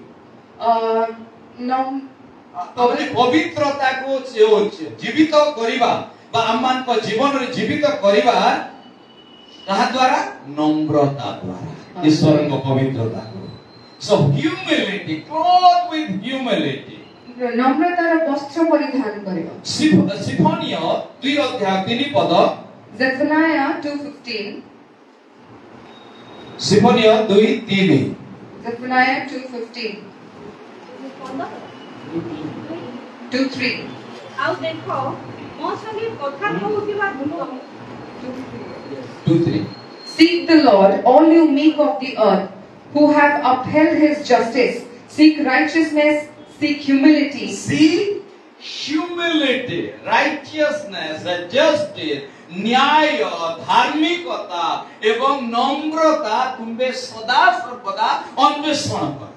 ପବିତ୍ରତାକୁ ଜୀବିତ କରିବା ବା ଆମମାନଙ୍କ ଜୀବନରେ ଜୀବିତ କରିବା କାହା ଦ୍ୱାରା ନମ୍ରତା ଦ୍ୱାରା ଈଶ୍ୱରଙ୍କ ପବିତ୍ରତାକୁ। So humility, clothed with humility. নম্রতার বস্ত্র পরিধান করিব। সিফনিয় 2 অধ্যায় 3 পদ। Zephaniah 2:15. সিফনিয় 2:3। Zephaniah 2:15. 2:3. ଆଉ ଦେଖ ମୋ ସଙ୍ଗେ କଥା କହୁଥିବା ଦୂତ 2:3। Seek the Lord, all you meek of the earth, who have upheld his justice. Seek righteousness, seek humility. See humility, righteousness, justice, न्याय, धार्मिकता एवं নম্রতা तुमे सदा सर्वदा अन्वेषण कर।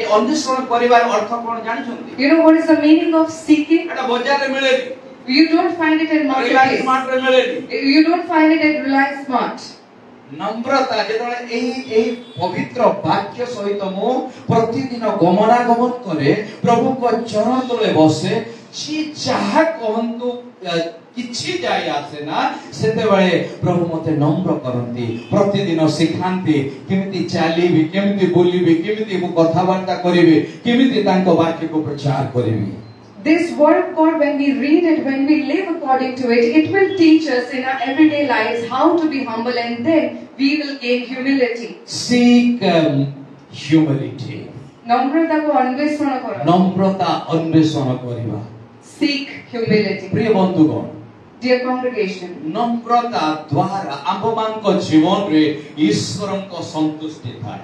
ए अन्वेषण परिवार अर्थ कोन जानि छथि? You know what is the meaning of seeking? एटा बाजार रे मिलेनी। You don't find it in Reliance marketplace. Smart रे मिलेनी। You don't find it at Reliance Smart. নম্রতা যেতବେଳେ এই পবিত্র বাক্য সহিত ମୁଁ ପ୍ରତିଦିନ ଗମନାଗମନ କରେ, ପ୍ରଭୁଙ୍କ ଚରଣ ତଳେ ବସେ, ସି ଯାହା କହନ୍ତୁ କିଛି ଯାଇ ଆସେ ନା, ସେତେବେଳେ ପ୍ରଭୁ ମୋତେ ନମ୍ର କରନ୍ତି, ପ୍ରତିଦିନ ଶିଖାନ୍ତି କେମିତି ଚାଲିବି, କେମିତି ବୁଲିବି, କେମିତି ମୁଁ କଥାବାର୍ତ୍ତା କରିବି, କେମିତି ତାଙ୍କ ବାକ୍ୟକୁ ପ୍ରଚାର କରିବି। This word of God, when we read it, when we live according to it, it will teach us in our everyday lives how to be humble, and then we will gain humility. Seek humility. নম্রতা को अन्वेषण करो। নম্রতা अन्वेषण କରିବା। Seek humility. प्रिय बंधुगण, Dear congregation, নম্রতা द्वारा आम्भମାନଙ୍କ जीवनरे ईश्वरଙ୍କ सन्तुष्टि थाए।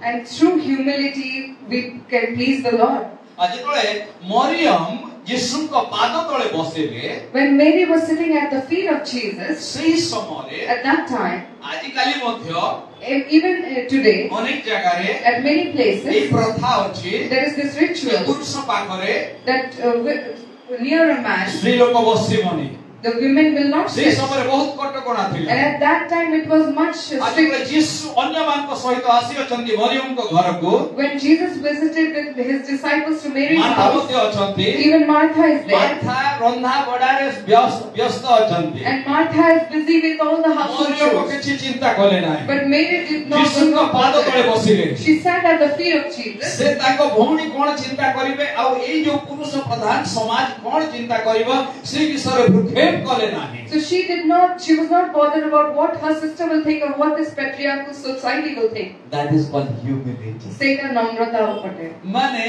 and through humility we can please the Lord. ଯେତେବେଳେ ମରିୟମ ଯୀଶୁଙ୍କ ପାଦ ତଳେ ବସିଲେ, When Mary was sitting at the feet of Jesus, ସେହି ସମୟରେ at that time, ଆଜିକାଲି ମଧ୍ୟ even today, ଅନେକ ଜାଗାରେ at many ଏହି places, ପ୍ରଥା ଅଛି। there is this ritual ପୁରୁଷ ପାଖରେ that near a man, ସ୍ତ୍ରୀ ଲୋକ ବସିବନି। the women will not ସେହି sit. ସମୟରେ ବହୁତ କଟକଣା ଥିଲା। And at that time it was much ଆଜିକାଲି strict. ଯୀଶୁ ଅନ୍ୟମାନଙ୍କ ସହିତ ଆସିଅଛନ୍ତି ମରିୟମଙ୍କ ଘରକୁ। When Jesus visited with his disciples to Mary's Martha house, ମଧ୍ୟ ଅଛନ୍ତି। even Martha is there. Martha ରନ୍ଧା ବଢ଼ାରେ ବ୍ୟସ୍ତ ଅଛନ୍ତି। And Martha is busy with all the household Maryam chores. କିଛି ଚିନ୍ତା କଲେ ନାହିଁ। But Mary did not ଯୀଶୁଙ୍କ ପାଦ ତଳେ bother. ବସିଲେ। She sat at the feet of Jesus. ସେ ତାଙ୍କ ଭଉଣୀ କଣ ଚିନ୍ତା କରିବେ ଆଉ ଏଇ ଯୋଉ ପୁରୁଷ ପ୍ରଧାନ ସମାଜ କଣ ଚିନ୍ତା କରିବ ସେ ବିଷୟରେ ଭ୍ରୂକ୍ଷେପ କଲେ ନାହିଁ। So she was not bothered about what her sister will think or what this patriarchal society will think. That is called humility. ସେଇଟା ନମ୍ରତା ଉପରେ। ମାନେ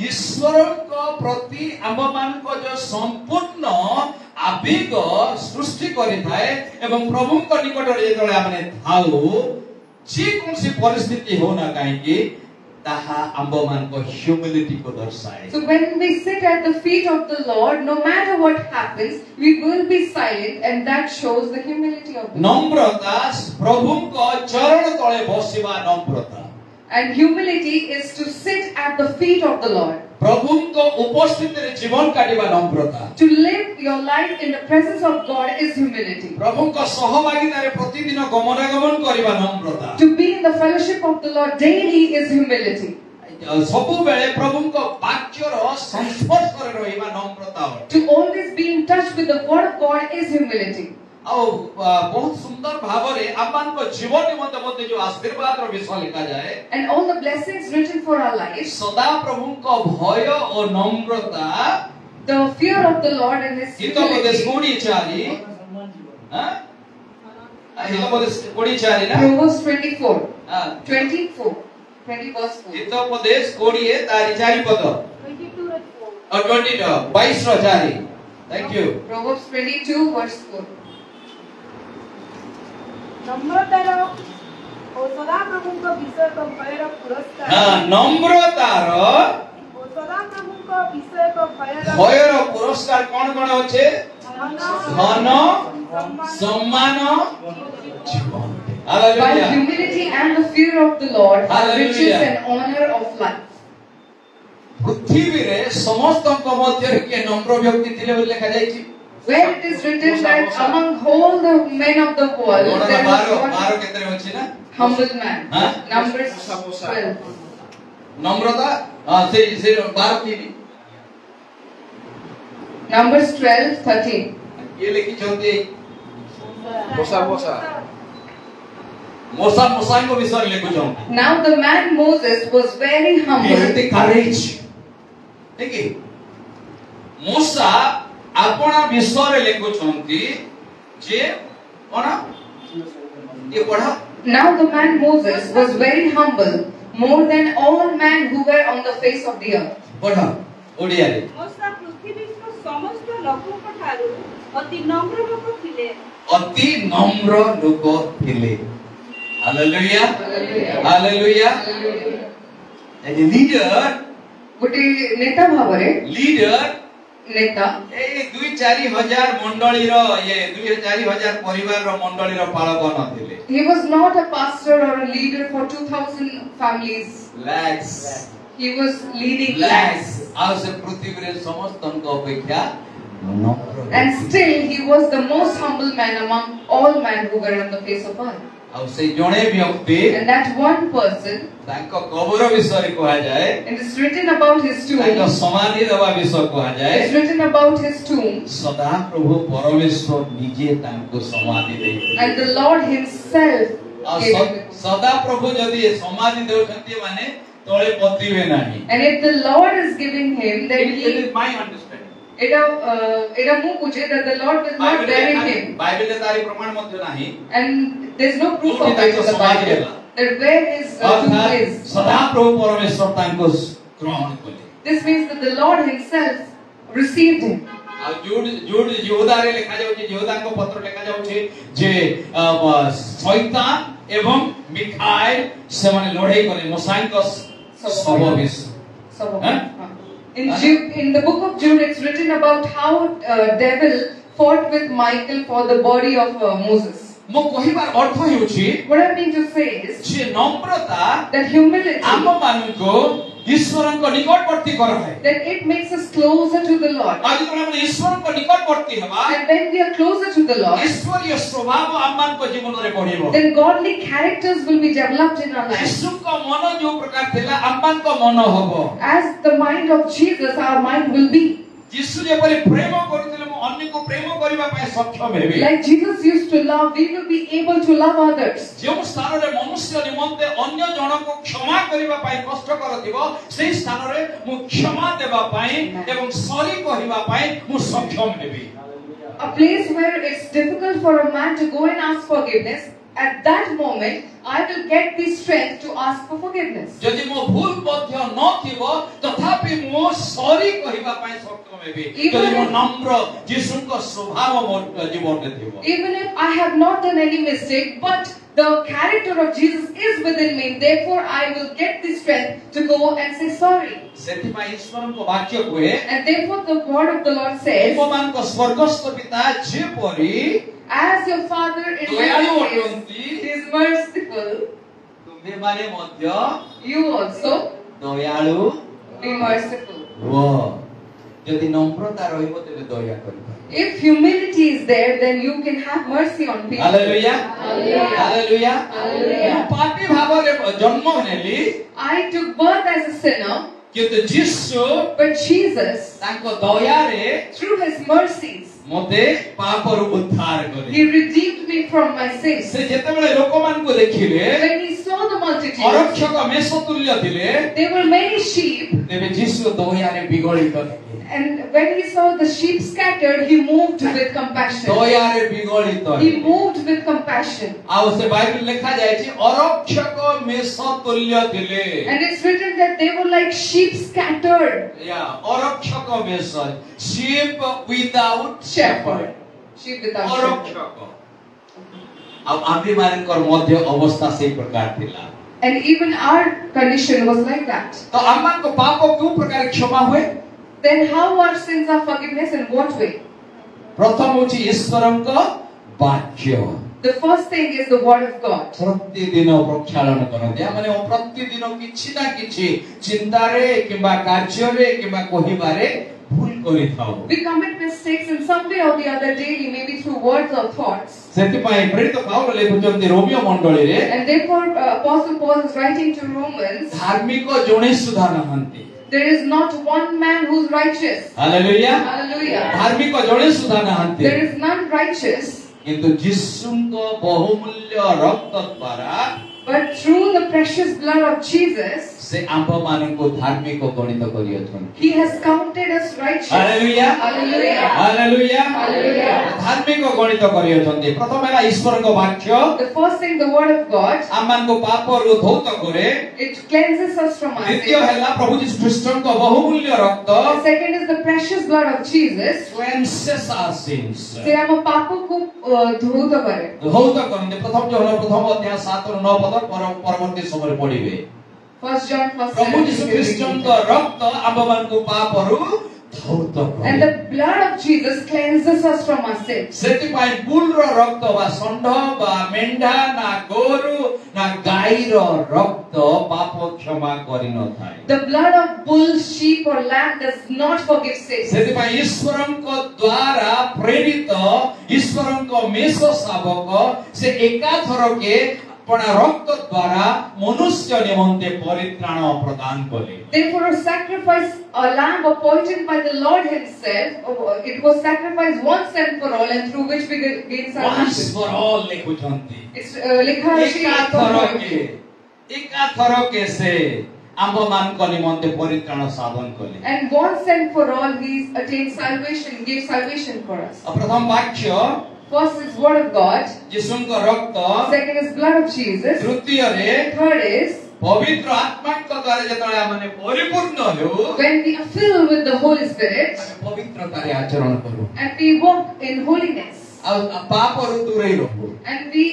ଈଶ୍ୱରଙ୍କ ପ୍ରତି ଆମମାନଙ୍କ ଯୋଉ ସମ୍ପୂର୍ଣ୍ଣ ଆବେଗ ସୃଷ୍ଟି କରିଥାଏ ଏବଂ ପ୍ରଭୁଙ୍କ ନିକଟରେ ଯେତେବେଳେ ଆମେ ଥାଉ, ଯେକୌଣସି ପରିସ୍ଥିତି ହଉନା କାହିଁକି, ତାହା ଆମ୍ଭମାନଙ୍କ ହ୍ୟୁମିଲିଟି କୁ ଦର୍ଶାଏ। So when we sit at the feet of the Lord, no matter what happens, we will be silent, and that shows the humility of the Lord. নম্রতা ପ୍ରଭୁଙ୍କ ଚରଣ ତଳେ ବସିବା নম্রতা। And humility is to sit at the feet of the Lord. ପ୍ରଭୁଙ୍କ ଉପସ୍ଥିତିରେ ଜୀବନ କାଟିବା নম্রতা। To live your life in the presence of God is humility. ପ୍ରଭୁଙ୍କ ସହଭାଗିତାରେ ପ୍ରତିଦିନ ଗମନାଗମନ କରିବା নম্রতা। To be in the fellowship of the Lord daily is humility. ସବୁବେଳେ ପ୍ରଭୁଙ୍କ ବାକ୍ୟର ସଂସ୍ପର୍ଶରେ ରହିବା নম্রতা ଅଟେ। To always be in touch with the word of God is humility. ଆଉ ବହୁତ ସୁନ୍ଦର ଭାବରେ ଆମମାନଙ୍କ ଜୀବନ ନିମନ୍ତେ ମଧ୍ୟ ଯୋଉ ଆଶୀର୍ବାଦର ବିଷୟ ଲେଖାଯାଏ, And all the blessings written for our lives, ସଦା ପ୍ରଭୁଙ୍କ ଭୟ ଓ নম্রତା। the fear of the Lord and His Hitopadesha humility. 24 ହିତୋପଦେଶ 24 ନା Proverbs 24. ହଁ 24. 20 verse 4. ହିତୋପଦେଶ 20 ତାରି 4 ପଦ 22 ର 4 और 22 ର 4। Thank you. Proverbs 22 verse 4. নম্রতাର ଓ ସଦାପ୍ରଭୁଙ୍କ ବିଷୟକ ଭୟର ପୁରସ୍କାର। हां নম্রতাର ଓ ସଦାପ୍ରଭୁଙ୍କ ବିଷୟକ ଭୟର ଭୟର ପୁରସ୍କାର কোন কোন আছে? ধন, সম্মান, জীবন। But hallelujah. humility and the fear of the Lord are Hallelujah. riches and honor of life. ପୃଥିବୀରେ ସମସ୍ତଙ୍କ ମଧ୍ୟରେ କିଏ ନମ୍ର ବ୍ୟକ୍ତି ଥିଲେ ବୋଲି ଲେଖା ଯାଇଛି? Where it is written that among all the men of the world there was one କେତେରେ ଅଛି ନା? humble man. Huh? Numbers 12. নম্রতা সেই 12 Numbers 12:13. କିଏ ଲେଖିଛନ୍ତି? ବସା ମୋସାଙ୍କ ବିଷୟରେ ଲେଖୁଛନ୍ତି। Now the man Moses was very He had humble. the courage. ठीक है मूसा अपना विषय लिखुछंती जे कोना ये पढ़ा Now the man Moses was very humble, more than all men who were on the face of the earth. पढ़ा ओडिया रे मूसा पृथ्वी को समस्त लोकଙ୍କ ଠାରୁ ଅତି ନମ୍ର ଲୋକ ଥିଲେ अति नम्र लोक थिले hallelujah hallelujah as a leader गोटे नेता भावरे लीडर नेता ए 2-4 मंडली रो ये 2-4 परिवार रो मंडली रो पालक नथिले he was not a pastor or a leader for 2000 families. lakhs He was leading lakhs आ से पृथ्वी रे समस्तन को अपेक्षा नम्र and still he was the most humble man among all men who were on the face of earth. आ से जणे व्यक्ति And that one person, ताको cover विषय कहा जाए and it's written about his tomb. ताको समाधि देवा विषय कहा जाए It's written about his tomb. सदा प्रभु परमेश्वर निजे ताको समाधि दे And the Lord himself gave him. सदा प्रभु जदि समाधि देउछंती माने तळे पतिबे नाही And if the Lord is giving him, then It he is my understanding एटा मु पूछे that the Lord will not bury him. Bible रे तारी प्रमाण मध्य नाही And there's no proof Lord, of it in the समाधि Bible. देला That where his tomb is. सदा प्रभु परमेश्वर ताको ग्रहण कले This means that the Lord himself received him. आ जुड यहूदा रे लिखा जाउची यहूदा को पत्र लिखा जाउची जे शैतान एवं मिखाइल से माने लड़ाई करे मोसाई को स्वभाविस Huh? In the book of Jude, it's written about how devil fought with Michael for the body of Moses. मो कहिबार अर्थ हेउची What I mean to say is J Namrata that humility, आम मानको ईश्वरको निकटवर्ती गराए that it makes us closer to the Lord. आज तोरा माने ईश्वरको निकटवर्ती हेबा And when we are closer to the Lord, ईश्वरीय स्वभाव आम मानको जीवन रे बढिबो then godly characters will be developed in our lives. यीशुको मन जो प्रकार थिला आम मानको मन हबो As the mind of Jesus, our mind will be. यीशु जेपरि प्रेम करूथिले म अन्य को प्रेम करिबा पय सक्षम heavy Like Jesus used to love, we will be able to love others. जो स्थान रे मनुष्य निमंते अन्य जनको क्षमा करिबा पय कष्ट करथिबो सेही स्थान रे मु क्षमा देबा पय एवं सॉरी कहिबा पय मु सक्षम heavy A place where it's difficult for a man to go and ask forgiveness, at that moment, I will get the strength to ask for forgiveness. जदि मो भूल मध्य नथिबो तथापि मो सॉरी कहिबा पय सक्षम हेबी जदि मो नम्र यीशुको स्वभाव मो जीवन रे थिबो Even if I have not done any mistake, but the character of Jesus is within me, therefore I will get the strength to go and say sorry. सेथिपा ईश्वरको वाक्य कोहे And therefore the word of the Lord says, उपमानको स्वर्गस्थ पिता जे परि as your Father in दयालु heaven अटन्ति is merciful, तुम्हे माने मध्य you also दयालु be merciful. हो जदि नम्रता रहिबो तेबे दया करिबो If humility is there, then you can have mercy on people. Hallelujah Hallelujah. Hallelujah Hallelujah. पापी भावरे जन्म नेली I took birth as a sinner, किंतु यीशु but Jesus, ताको दयारे through his mercies, मते पापरु उद्धार करे he redeemed me from my sins. से जेतेबेले लोकमानकु देखिले When he saw the multitude, अरक्षक मेषतुल्य थिले there were many sheep, तेबे यीशु दयारे बिगडित थिले and when he saw the sheep scattered, he moved with compassion. Diyar-e बिगडित He moved with compassion. आउ से बाइबल लेखा जायछि अरक्षक मेषतुल्य थिले And it's written that they were like sheep scattered. या अरक्षक मेष sheep without shepherd Sheep without shepherd. अरक्षक अब आम्ही मानकर मध्य अवस्था से प्रकार थिला And even our condition was like that. तो आमान को पाप को क्यों प्रकार क्षमा हुए Then how our sins are forgiveness and what way? प्रथम होची ईश्वरଙ୍କ वाक्य The first thing is the word of God. प्रतिदिन प्रक्षालन करते माने प्रतिदिन किछि ना किछि चिंतारे किबा कार्यरे किबा कहिबारे भूल करिथाउ We commit mistakes in some way or the other daily, maybe through words or thoughts. सेतिपाई प्रेरित पाउल लेखुचंती रोमियो मंडली रे And therefore Apostle Paul is writing to Romans, धार्मिक जोणे सुधा नहंती there is not one man who's righteous. Hallelujah Hallelujah. धार्मिक जोणे सुधा नहंती There is none righteous. किंतु यीशुଙ୍କ बहुमूल्य रक्त द्वारा But through the precious blood of Jesus, ସେ ଆମ୍ଭ ମାନଙ୍କୁ ଧାର୍ମିକ ଗଣିତ କରିଅଛନ୍ତି। He has counted us righteous. Hallelujah Hallelujah. Hallelujah Hallelujah. ଧାର୍ମିକ ଗଣିତ କରିଅଛନ୍ତି। ପ୍ରଥମେ ହେଲା ଈଶ୍ୱରଙ୍କ ବାକ୍ୟ The first thing, the word of God, ଆମମାନଙ୍କୁ ପାପରୁ ଧୌତ କରେ। it cleanses us from our ଦ୍ୱିତୀୟ sins. ହେଲା ପ୍ରଭୁ ଯୀଶୁ ଖ୍ରୀଷ୍ଟଙ୍କ ବହୁମୂଲ୍ୟ ରକ୍ତ The second is the precious blood of Jesus. cleanses our sins। ସେ ଆମ ପାପକୁ ଧୌତ କରେ। ଧୌତ କରନ୍ତି। ପ୍ରଥମ ଯୋହନ ପ୍ରଥମ ଅଧ୍ୟାୟ 7 ରୁ 9 ପଦ ପରବର୍ତ୍ତୀ ସମୟରେ ପଢିବେ। 1 John 1 ପ୍ରଭୁ ଯୀଶୁ ଖ୍ରୀଷ୍ଟଙ୍କ ରକ୍ତ ଆମମାନଙ୍କୁ ପାପରୁ ଧୌତ କରେ। And the blood of Jesus cleanses us from our sins. ସେଥିପାଇଁ ବୁଲର ରକ୍ତ ବା ଷଣ୍ଢ ବା ମେଣ୍ଢା ନା ଗୋରୁ ନା ଗାଈର ରକ୍ତ ପାପ କ୍ଷମା କରିନଥାଏ। The blood of bull, sheep or lamb does not forgive sins. ସେଥିପାଇଁ ଈଶ୍ୱରଙ୍କ ଦ୍ୱାରା ପ୍ରେରିତ ଈଶ୍ୱରଙ୍କ ମେଷ ଶାବକ ସେ ଏକାଥରକେ अपना रक्त द्वारा मनुष्य निमंते परित्राण प्रदान कले। Therefore, a sacrifice, a lamb appointed by the Lord Himself, it was sacrificed once and for all, and through which we gain Once salvation. for all लिखुଛନ୍ତି। It's लिखा है एकाथरके से आम्भ मानक निमंते परित्राण साधन कले। And once and for all, He attained salvation, gave salvation for us. प्रथम वाक्य First is word of God. यीशुଙ୍କ रक्त। Second is blood of Jesus. तृतीय रे Third is पवित्र आत्माଙ୍କ द्वारा जेतळे आमने परिपूर्ण हेउ when we are filled with the Holy Spirit पवित्रतारे आचरण करू and we walk in holiness. आ पापରୁ ଦୂରେଇ ରହୁ। And we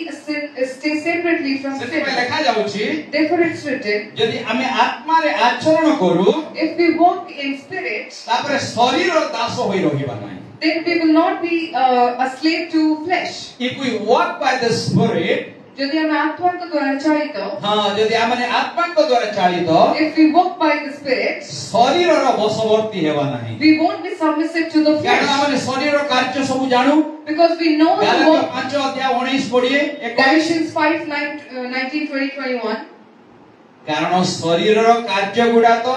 stay separately from sin. ସେଥିପାଇଁ ଲେଖା ଯାଉଛି Therefore, it's written, ଯଦି ଆମେ ଆତ୍ମାରେ ଆଚରଣ କରୁ if we walk in spirit, ତାପରେ ଶରୀର ଦାସ ହୋଇ ରହିବା ନାହିଁ। then we will not be a slave to flesh. If we walk by the spirit, যদি আমরা আত্মাকে দ্বারা চালিত, हां যদি ଆମେ आत्माଙ୍କ द्वारा चालित if we walk by the spirit, ଶରୀରର ବଶବର୍ତ୍ତୀ ହେବା ନାହିଁ। we won't be submissive to the କାରଣ flesh. ଆମେ ଶରୀରର କାର୍ଯ୍ୟ ସବୁ ଜାଣୁ। Because we know the ଗାଲାତ୍ୟ work. 5 ଅଧ୍ୟାୟ 19 କୋଡ଼ିଏ 21 Galatians 5, 19, 20, 21. କାରଣ ଶରୀରର କାର୍ଯ୍ୟ ଗୁଡ଼ା ତ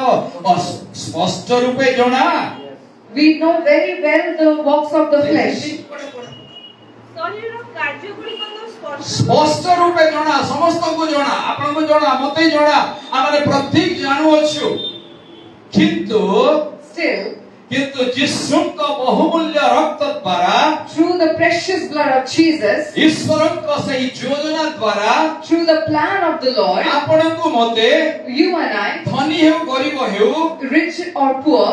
ସ୍ପଷ୍ଟ ରୂପେ ଜଣା। We know very well the works of the flesh. ଶରୀରର କାର୍ଯ୍ୟଗୁଡ଼ିକ ତ ସ୍ପଷ୍ଟ ରୂପେ ଜଣା, ସମସ୍ତଙ୍କୁ ଜଣା, ଆପଣଙ୍କୁ ଜଣା, ମତେ ଜଣା, ଆମେ ପ୍ରତ୍ୟେକ ଜାଣୁଅଛୁ। କିନ୍ତୁ ଯୀଶୁଙ୍କ ବହୁମୂଲ୍ୟ ରକ୍ତ ଦ୍ୱାରା Through the precious blood of Jesus, ଈଶ୍ୱରଙ୍କ ସେହି ଯୋଜନା ଦ୍ୱାରା through the plan of the Lord, ଆପଣଙ୍କୁ ମତେ you and I, ଧନୀ ହେଉ ଗରିବ ହେଉ rich or poor,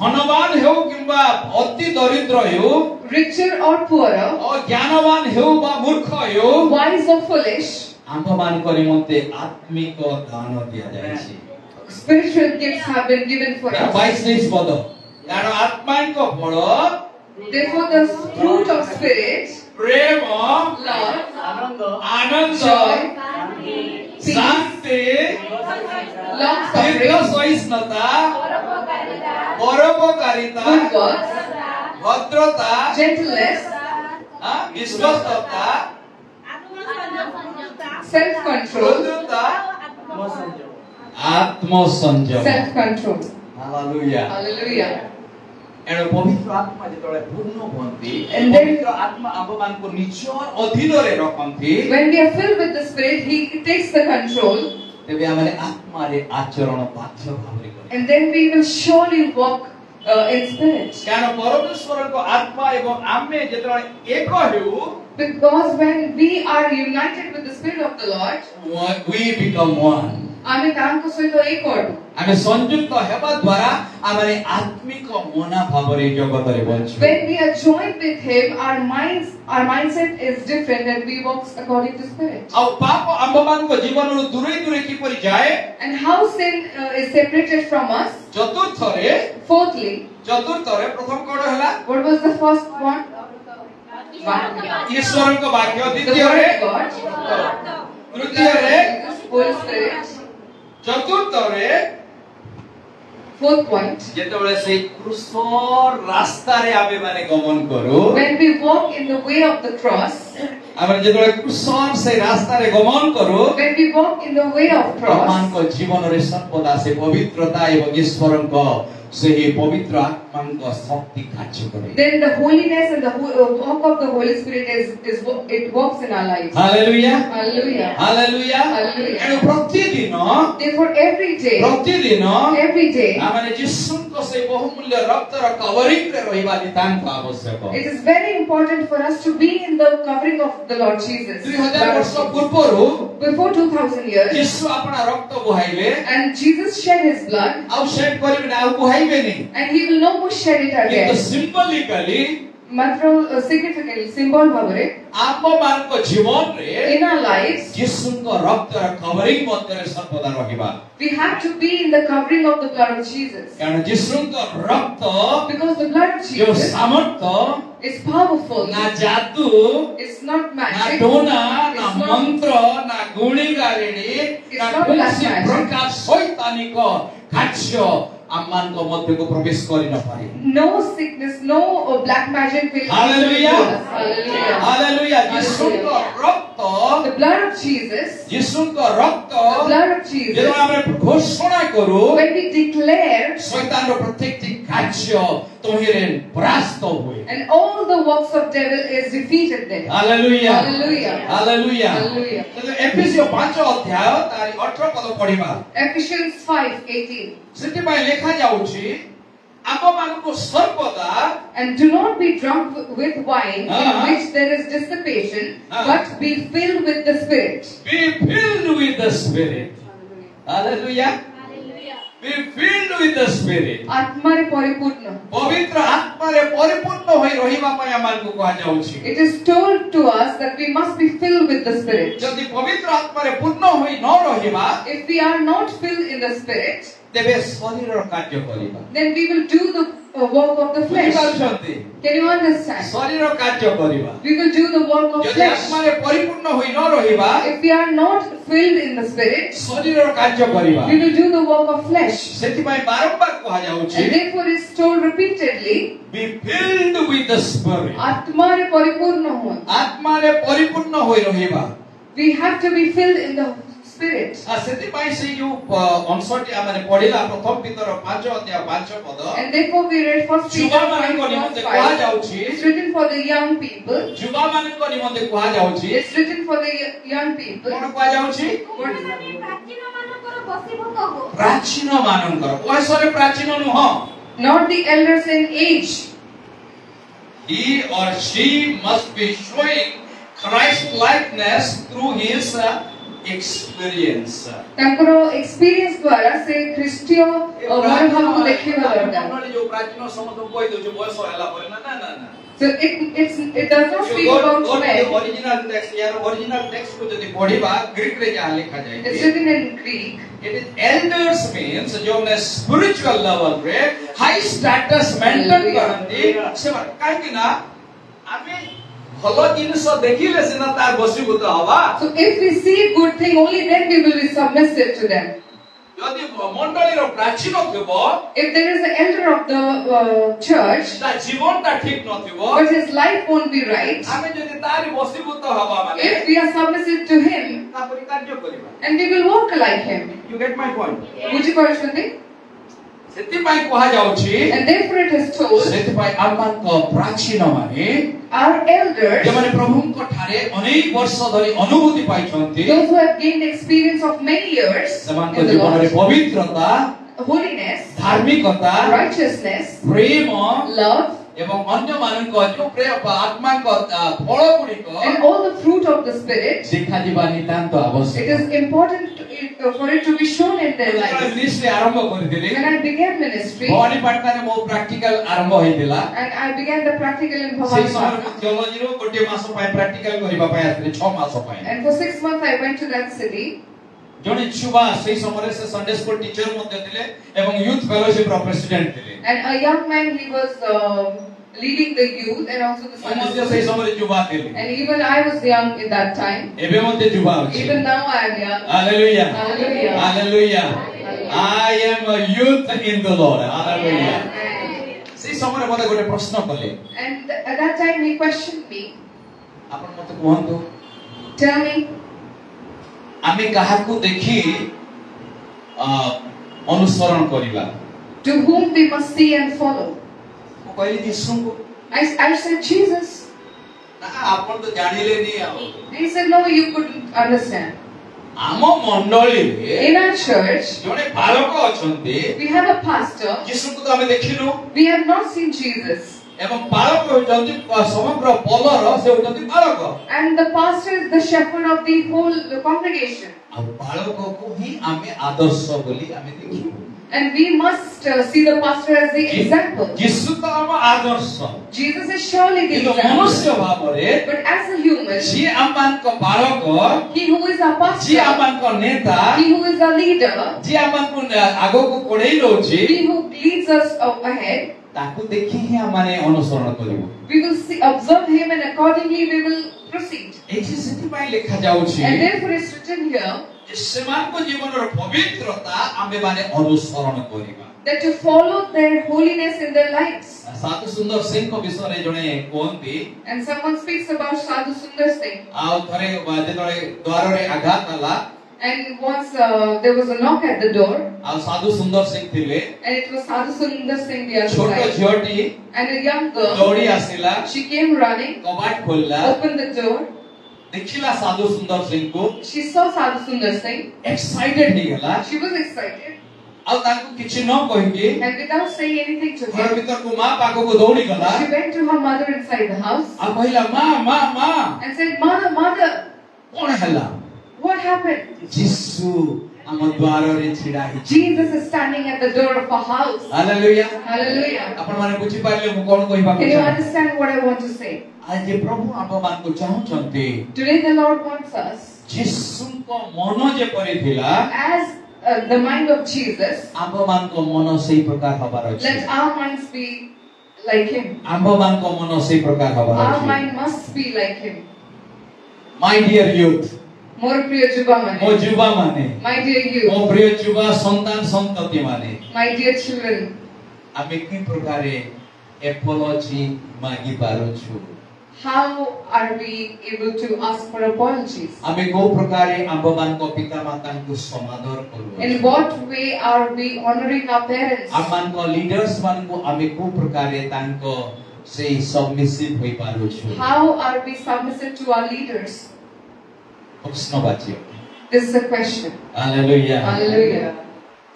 ଧନବାନ ହେଉ କିମ୍ବା ଅତି ଦରିଦ୍ର ହେଉ richer or poorer, ଜ୍ଞାନବାନ ହେଉ ବା ମୂର୍ଖ ହେଉ wise or foolish, ଆମ୍ଭମାନଙ୍କ ନିମନ୍ତେ ଆତ୍ମିକ ଦାନ ଦିଆଯାଇଛି। spiritual gifts have been given for us. 22 ପଦ କାରଣ ଆତ୍ମାଙ୍କ ଫଳ Therefore, the fruit of spirit, ପ୍ରେମ love, ଆନନ୍ଦ joy, peace, ଶାନ୍ତି long ଦୀର୍ଘ suffering, ସହିଷ୍ଣୁତା ପରୋପକାରିତା good works, ଭଦ୍ରତା gentleness, ବିଶ୍ୱସ୍ତତା self-control, ମୃଦୁତା ଆତ୍ମସଂଯମ। self-control. ହାଲେଲୁୟା। Hallelujah. ଏଣୁ ପବିତ୍ର ଆତ୍ମା ଯେତେବେଳେ ପୂର୍ଣ୍ଣ ହୁଅନ୍ତି And then- ପବିତ୍ର ଆତ୍ମା ଆମ୍ଭମାନଙ୍କୁ ନିଜ ଅଧୀନରେ ରଖନ୍ତି When we are filled with the Spirit, He takes the control, ତେବେ ଆମେ ଆତ୍ମାରେ ଆଚରଣ ବାଧ୍ୟ ଭାବରେ କରୁ। and then we will surely walk in spirit. କାରଣ ପରମେଶ୍ୱରଙ୍କ ଆତ୍ମା ଏବଂ ଆମେ ଯେତେବେଳେ ଏକ ହେଉ Because when we are united with the Spirit of the Lord, we become one। ଆମେ ତାଙ୍କ ସହିତ ଏକ ଅଟୁ। ଆମେ ସଂଯୁକ୍ତ ହେବା ଦ୍ୱାରା ଆମେ ଆତ୍ମିକ ମନା ଭାବରେ ଜଗତରେ ବଞ୍ଚୁ। When we are joined with Him, our mindset is different, and we walk according to Spirit. ଆଉ ପାପ ଆମ୍ଭମାନଙ୍କ ଜୀବନରୁ ଦୂରେଇ ଦୂରେଇ କିପରି ଯାଏ? And how sin is separated from us? ଚତୁର୍ଥରେ Fourthly, ପ୍ରଥମ କଣ ହେଲା? what was the first one? ଈଶ୍ୱରଙ୍କ ବାକ୍ୟ। The ଦ୍ୱିତୀୟରେ Word of God. ତୃତୀୟରେ Holy Spirit. ଚତୁର୍ଥରେ Fourth point. ଯେତେବେଳେ ସେଇ କୃଷ ରାସ୍ତାରେ ଆମେ ମାନେ ଗମନ କରୁ When we walk in the way of the cross, ଆମେ ଯେତେବେଳେ କୃଷ ସେଇ ରାସ୍ତାରେ ଗମନ କରୁ when we walk in the way of cross, ଆମମାନଙ୍କ ଜୀବନରେ ସର୍ବଦା ସେ ପବିତ୍ରତା ଏବଂ ଈଶ୍ୱରଙ୍କ ସେହି ପବିତ୍ର ଆତ୍ମାଙ୍କ ଶକ୍ତି କାର୍ଯ୍ୟ କରେ। then the holiness and the work of the Holy Spirit it works in our lives. Hallelujah. Hallelujah. Hallelujah. Hallelujah. ଏଣୁ ପ୍ରତିଦିନ Therefore, every day, ଆମେ ଯୀଶୁଙ୍କ ସେହି ବହୁମୂଲ୍ୟ ରକ୍ତର କଭରିଂରେ ରହିବା ନିତାନ୍ତ ଆବଶ୍ୟକ। it is very important for us to be in the covering of the Lord Jesus. 2000 ବର୍ଷ ପୂର୍ବରୁ Before 2000 years, ଯୀଶୁ ଆପଣା ରକ୍ତ ବୁହାଇଲେ and Jesus shed his blood, ଆଉ ସେଟ୍ କରିବେନି ଆଉ ବୁହାଇବେନି। and he will no more shed it କିନ୍ତୁ again. ସିମ୍ବଲିକାଲି ମାତ୍ର significantly, symbol ଭାବରେ ଆମମାନଙ୍କ ଜୀବନରେ in our lives, ଯୀଶୁଙ୍କ ରକ୍ତର କଭରିଂ ମଧ୍ୟରେ ସର୍ବଦା ରହିବା। we have to be in the covering of the blood of Jesus. କାରଣ ଯୀଶୁଙ୍କ ରକ୍ତ Because the blood of ଯୋଉ Jesus ସାମର୍ଥ୍ୟ is powerful. ନା ଜାଦୁ It's not ନା magic. ଟୋନା ନା It's not, ମନ୍ତ୍ର ନା ଗୁଣିଗାରିଣୀ ନା not କୌଣସି black magic. ପ୍ରକାର ଶୈତାନିକ କାର୍ଯ୍ୟ ଆମମାନଙ୍କ ମଧ୍ୟକୁ ପ୍ରବେଶ କରିନପାରେ। no sickness, no black magic will Hallelujah. enter us. Hallelujah. Hallelujah. ଯୀଶୁଙ୍କ ରକ୍ତ The blood of Jesus, ଯୀଶୁଙ୍କ ରକ୍ତ the blood of ଯେତେବେଳେ Jesus, ଆମେ ଘୋଷଣା କରୁ when we declare, ଶୈତାନର ପ୍ରତ୍ୟେକଟି କାର୍ଯ୍ୟ ତହିଁରେ ପରାସ୍ତ ହୁଏ। and all the works of devil is defeated there. Hallelujah. Hallelujah. Hallelujah. Hallelujah. ଏଫେସୀୟ 5 ଅଧ୍ୟାୟ ତାରି 18 ପଦ ପଢିବା। Ephesians 5:18. ସେଥିପାଇଁ ଲେଖା ଯାଉଛି ଆମମାନଙ୍କୁ ସର୍ବଦା And do not be drunk with wine, in which there is dissipation, but be filled with the Spirit. be filled with the Spirit. Hallelujah. Be filled with the Spirit. ଆତ୍ମାରେ ପରିପୂର୍ଣ୍ଣ. ପବିତ୍ର ଆତ୍ମାରେ ପରିପୂର୍ଣ୍ଣ ହୋଇ ରହିବା ପାଇଁ ଆମମାନଙ୍କୁ କୁହାଯାଉଛି। It is told to us that we must be filled with the Spirit. ଯଦି ପବିତ୍ର ଆତ୍ମାରେ ପୂର୍ଣ୍ଣ ହୋଇ ନ ରହିବା If we are not filled in the Spirit, ତେବେ ଶରୀରର କାର୍ଯ୍ୟ କରିବା। then we will do the work of the flesh. ବୁଝିପାରୁଛନ୍ତି? Can you understand? ଶରୀର କାର୍ଯ୍ୟ କରିବା। We will do the work of ଯଦି flesh. ଆତ୍ମାରେ ପରିପୂର୍ଣ୍ଣ ହୋଇ ନ ରହିବା If we are not filled in the Spirit, ଶରୀରର କାର୍ଯ୍ୟ କରିବା। we will do the work of flesh. ସେଥିପାଇଁ ବାରମ୍ବାର କୁହାଯାଉଛି And therefore it's told repeatedly, be filled with the Spirit. ଆତ୍ମାରେ ପରିପୂର୍ଣ୍ଣ ହୁଅ. ଆତ୍ମାରେ ପରିପୂର୍ଣ୍ଣ ହୋଇ ରହିବା। We have to be filled in the Spirit. ସେଥିପାଇଁ ସେଇ ଯୋଉ ଅଂଶଟି ଆମେ ପଢିଲା ପ୍ରଥମ ପିତର 5 ଅଧ୍ୟାୟ 5 ପଦ And therefore we read 1 Peter ଯୁବାମାନଙ୍କ ନିମନ୍ତେ 5:5. କୁହାଯାଉଛି। It's written for the young people. ଯୁବାମାନଙ୍କ ନିମନ୍ତେ କୁହାଯାଉଛି। It's written for the young people. କଣ କୁହାଯାଉଛି? What is ପ୍ରାଚୀନମାନଙ୍କର ବଶୀଭୂତ ହୋ। ପ୍ରାଚୀନ ମାନଙ୍କର ବୟସରେ ପ୍ରାଚୀନ ନୁହଁ। not the elders in age. He or she must be showing Christ likeness through his experience. ତାଙ୍କର experience ଦ୍ୱାରା ସେ ଖ୍ରୀଷ୍ଟୀୟ ମନୋଭାବକୁ ଦେଖିବା ଦରକାର. ଯୋଉ ପ୍ରାଚୀନ ସମସ୍ତଙ୍କୁ କହି ଦଉଛୁ ବୟସ ହେଲା ପରେ ନା ନା ନା ନା। So it does not speak about men. original text यार original text को यदि पढ़िबा ग्रीक रे जहाँ लिखा जाए It's written in Greek. it is elders means जो ने spiritual level रे high status maintain करନ୍ତି से काहे कि ना आमे भलो जिनिस देखिले सिना तार बसीभूत हवा। So if we see good thing, only then we will be submissive to them. यदि मंडली रो प्राचीन थिबो If there is an elder of the church, ता जीवन ता ठीक न थिबो but his life won't be right, आमे यदि तारी बसीभूत हवा माने if we are submissive to him, ता परि कार्य करिबा। and we will walk like him. You get my point? ବୁଝିପାରୁଛନ୍ତି? ସେଥିପାଇଁ କୁହାଯାଉଛି And therefore it is told, ସେଥିପାଇଁ ଆମମାନଙ୍କ ପ୍ରାଚୀନ ମାନେ our elders, ଯେଉଁମାନେ ପ୍ରଭୁଙ୍କ ଠାରେ ଅନେକ ବର୍ଷ ଧରି ଅନୁଭୂତି ପାଇଛନ୍ତି those who have gained experience of many years ସେମାନଙ୍କ in the ଜୀବନରେ Lord, ପବିତ୍ରତା holiness, ଧାର୍ମିକତା righteousness, ପ୍ରେମ love, ଏବଂ ଅନ୍ୟମାନଙ୍କ ଯୋଉ ପ୍ରେମ ଆତ୍ମାଙ୍କ ଫଳ ଗୁଡ଼ିକ and all the fruit of the Spirit, ଦେଖାଯିବା ନିତାନ୍ତ it ଆବଶ୍ୟକ। is important for it to be shown in their ଯେତେବେଳେ lives. ମିନିଷ୍ଟ୍ରି ଆରମ୍ଭ କରିଥିଲି When I began ministry, ଭବାନୀପାଟଣାରେ ମୋ ପ୍ରାକ୍ଟିକାଲ ଆରମ୍ଭ ହେଇଥିଲା। and I began the practical in ସେଇ ସମୟରେ Bhavanipatna, ଥିଓଲୋଜିରୁ ଗୋଟିଏ ମାସ ପାଇଁ ପ୍ରାକ୍ଟିକାଲ କରିବା ପାଇଁ ଆସିଥିଲି 6 ମାସ ପାଇଁ। and for 6 months I went to that city. ଜଣେ ଛୁଆ ସେଇ ସମୟରେ ସେ ସଣ୍ଡେ ସ୍କୁଲ ଟିଚର ମଧ୍ୟ ଥିଲେ ଏବଂ ୟୁଥ ଫେଲୋସିପ ର ପ୍ରେସିଡେଣ୍ଟ ଥିଲେ। And a young man, he was leading the youth and also the ମୁଁ Sunday ମଧ୍ୟ school. ସେଇ ସମୟରେ ଯୁବା ଥିଲି। And even I was young in that time. ଏବେ ମଧ୍ୟ ଯୁବା ଅଛି। Even now I am young. Hallelujah. Hallelujah. Hallelujah. I am a youth in the Lord. Hallelujah. ସେଇ ସମୟରେ ମୋତେ ଗୋଟେ ପ୍ରଶ୍ନ କଲେ। And at that time he questioned me. ଆପଣ ମୋତେ କୁହନ୍ତୁ Tell me, ଆମେ କାହାକୁ ଦେଖି ଅନୁସରଣ କରିବା? to whom we must see and follow. ମୁଁ କହିଲି ଯୀଶୁଙ୍କୁ। I said Jesus. ନା ଆପଣ ତ ଜାଣିଲେନି ଆଉ। He said, no, you couldn't understand. ଆମ ମଣ୍ଡଳୀରେ In our church, ଜଣେ ବାଳକ ଅଛନ୍ତି। we have a pastor. ଯୀଶୁଙ୍କୁ ତ ଆମେ ଦେଖିନୁ। We have not seen Jesus. ଏବଂ ବାଳକ ହେଉଛନ୍ତି ସମଗ୍ର ପଲର, ସେ ହେଉଛନ୍ତି ବାଳକ। And the pastor is the shepherd of the whole congregation. ଆଉ ବାଳକକୁ ହିଁ ଆମେ ଆଦର୍ଶ ବୋଲି ଆମେ ଦେଖିବୁ। And we must see the pastor as the example. ଯୀଶୁ ତ ଆମ ଆଦର୍ଶ। Jesus is surely the କିନ୍ତୁ example. ମନୁଷ୍ୟ ଭାବରେ But as a human, ଯିଏ ଆମମାନଙ୍କ ବାଳକ, he who is our ଯିଏ pastor, ଆମମାନଙ୍କ ନେତା, he who is our leader, ଯିଏ ଆମମାନଙ୍କୁ ଆଗକୁ ବଢେଇ ରହୁଛି, he who leads us ahead, ତାକୁ ଦେଖି ହିଁ ଆମେ ଅନୁସରଣ କରିବୁ। we will see, observe him, and accordingly we will proceed. ଏଠି ସେଥିପାଇଁ ଲେଖା ଯାଉଛି And therefore it's written here ଯେ ସେମାନଙ୍କ ଜୀବନର ପବିତ୍ରତା ଆମେମାନେ ଅନୁସରଣ କରିବା। that to follow their holiness in their lives. ସାଧୁ ସୁନ୍ଦର ସିଂଙ୍କ ବିଷୟରେ ଜଣେ କୁହନ୍ତି, And someone speaks about Sadhu Sundar Singh. ଆଉ ଥରେ ଯେତେବେଳେ ଦ୍ୱାରରେ ଆଘାତ ହେଲା, And once there was a knock at the door, ଆଉ ସାଧୁ ସୁନ୍ଦର ସିଂ ଥିଲେ, and it was Sadhu Sundar Singh the other ଛୋଟ side. ଝିଅଟି And a young girl, ଦୌଡ଼ି ଆସିଲା, she came running, କବାଟ ଖୋଲିଲା, opened the door. ଦେଖିଲା ସାଧୁ ସୁନ୍ଦର ସିଂଙ୍କୁ, She saw Sadhu Sundar Singh. Excited ହେଇଗଲା, She was excited. ଆଉ ତାଙ୍କୁ କିଛି ନ କହିକି And without saying anything to ଘର him, ଭିତରକୁ ମା ପାଖକୁ ଦୌଡ଼ି ଗଲା, she went to her mother inside the house ଆଉ କହିଲା ମା ମା ମା and said, Mother, Mother, କଣ ହେଲା? what happened? ଯୀଶୁ ଆମ ଦ୍ୱାରରେ ଛିଡ଼ା ହେଇଛି। Jesus is standing at the door of our house. Hallelujah. Hallelujah. ଆପଣମାନେ ବୁଝିପାରିଲେ ମୁଁ କଣ କହିବାକୁ Can you ଚାହେଁ? understand what I want to say? ଆଜି ପ୍ରଭୁ ଆମମାନଙ୍କୁ ଚାହୁଁଛନ୍ତି Today the Lord wants us, ଯୀଶୁଙ୍କ ମନ ଯେପରି ଥିଲା, as the mind of Jesus, ଆମ୍ଭମାନଙ୍କ ମନ ସେଇ ପ୍ରକାର ହବାର ଅଛି। let our minds be like Him. ଆମ୍ଭମାନଙ୍କ ମନ ସେଇ ପ୍ରକାର ହବାର Our ଅଛି। mind must be like Him. My dear youth, More priya juba ମୋ mane. ଯୁବା ମାନେ, My dear ମୋ youth, ପ୍ରିୟ ଯୁବା ସନ୍ତାନ ସନ୍ତତି ମାନେ, my dear children, ଆମେ କି ପ୍ରକାରେ apology ମାଗି ପାରୁଛୁ? how are we able to ask for apologies? ଆମେ କୋଉ ପ୍ରକାରେ ଆମ୍ଭମାନଙ୍କ ପିତାମାତାଙ୍କୁ ସମାଦର କରୁଛୁ? In what way are we honoring our parents? ଆମମାନଙ୍କ ଲିଡର୍ସ ମାନଙ୍କୁ ଆମେ କୋଉ ପ୍ରକାରେ ତାଙ୍କ ସେଇ ସବମିସିଭ ହୋଇ ପାରୁଛୁ? How are we submissive to our leaders? ପ୍ରଶ୍ନବାଚୀ। This is a question. Hallelujah. Hallelujah.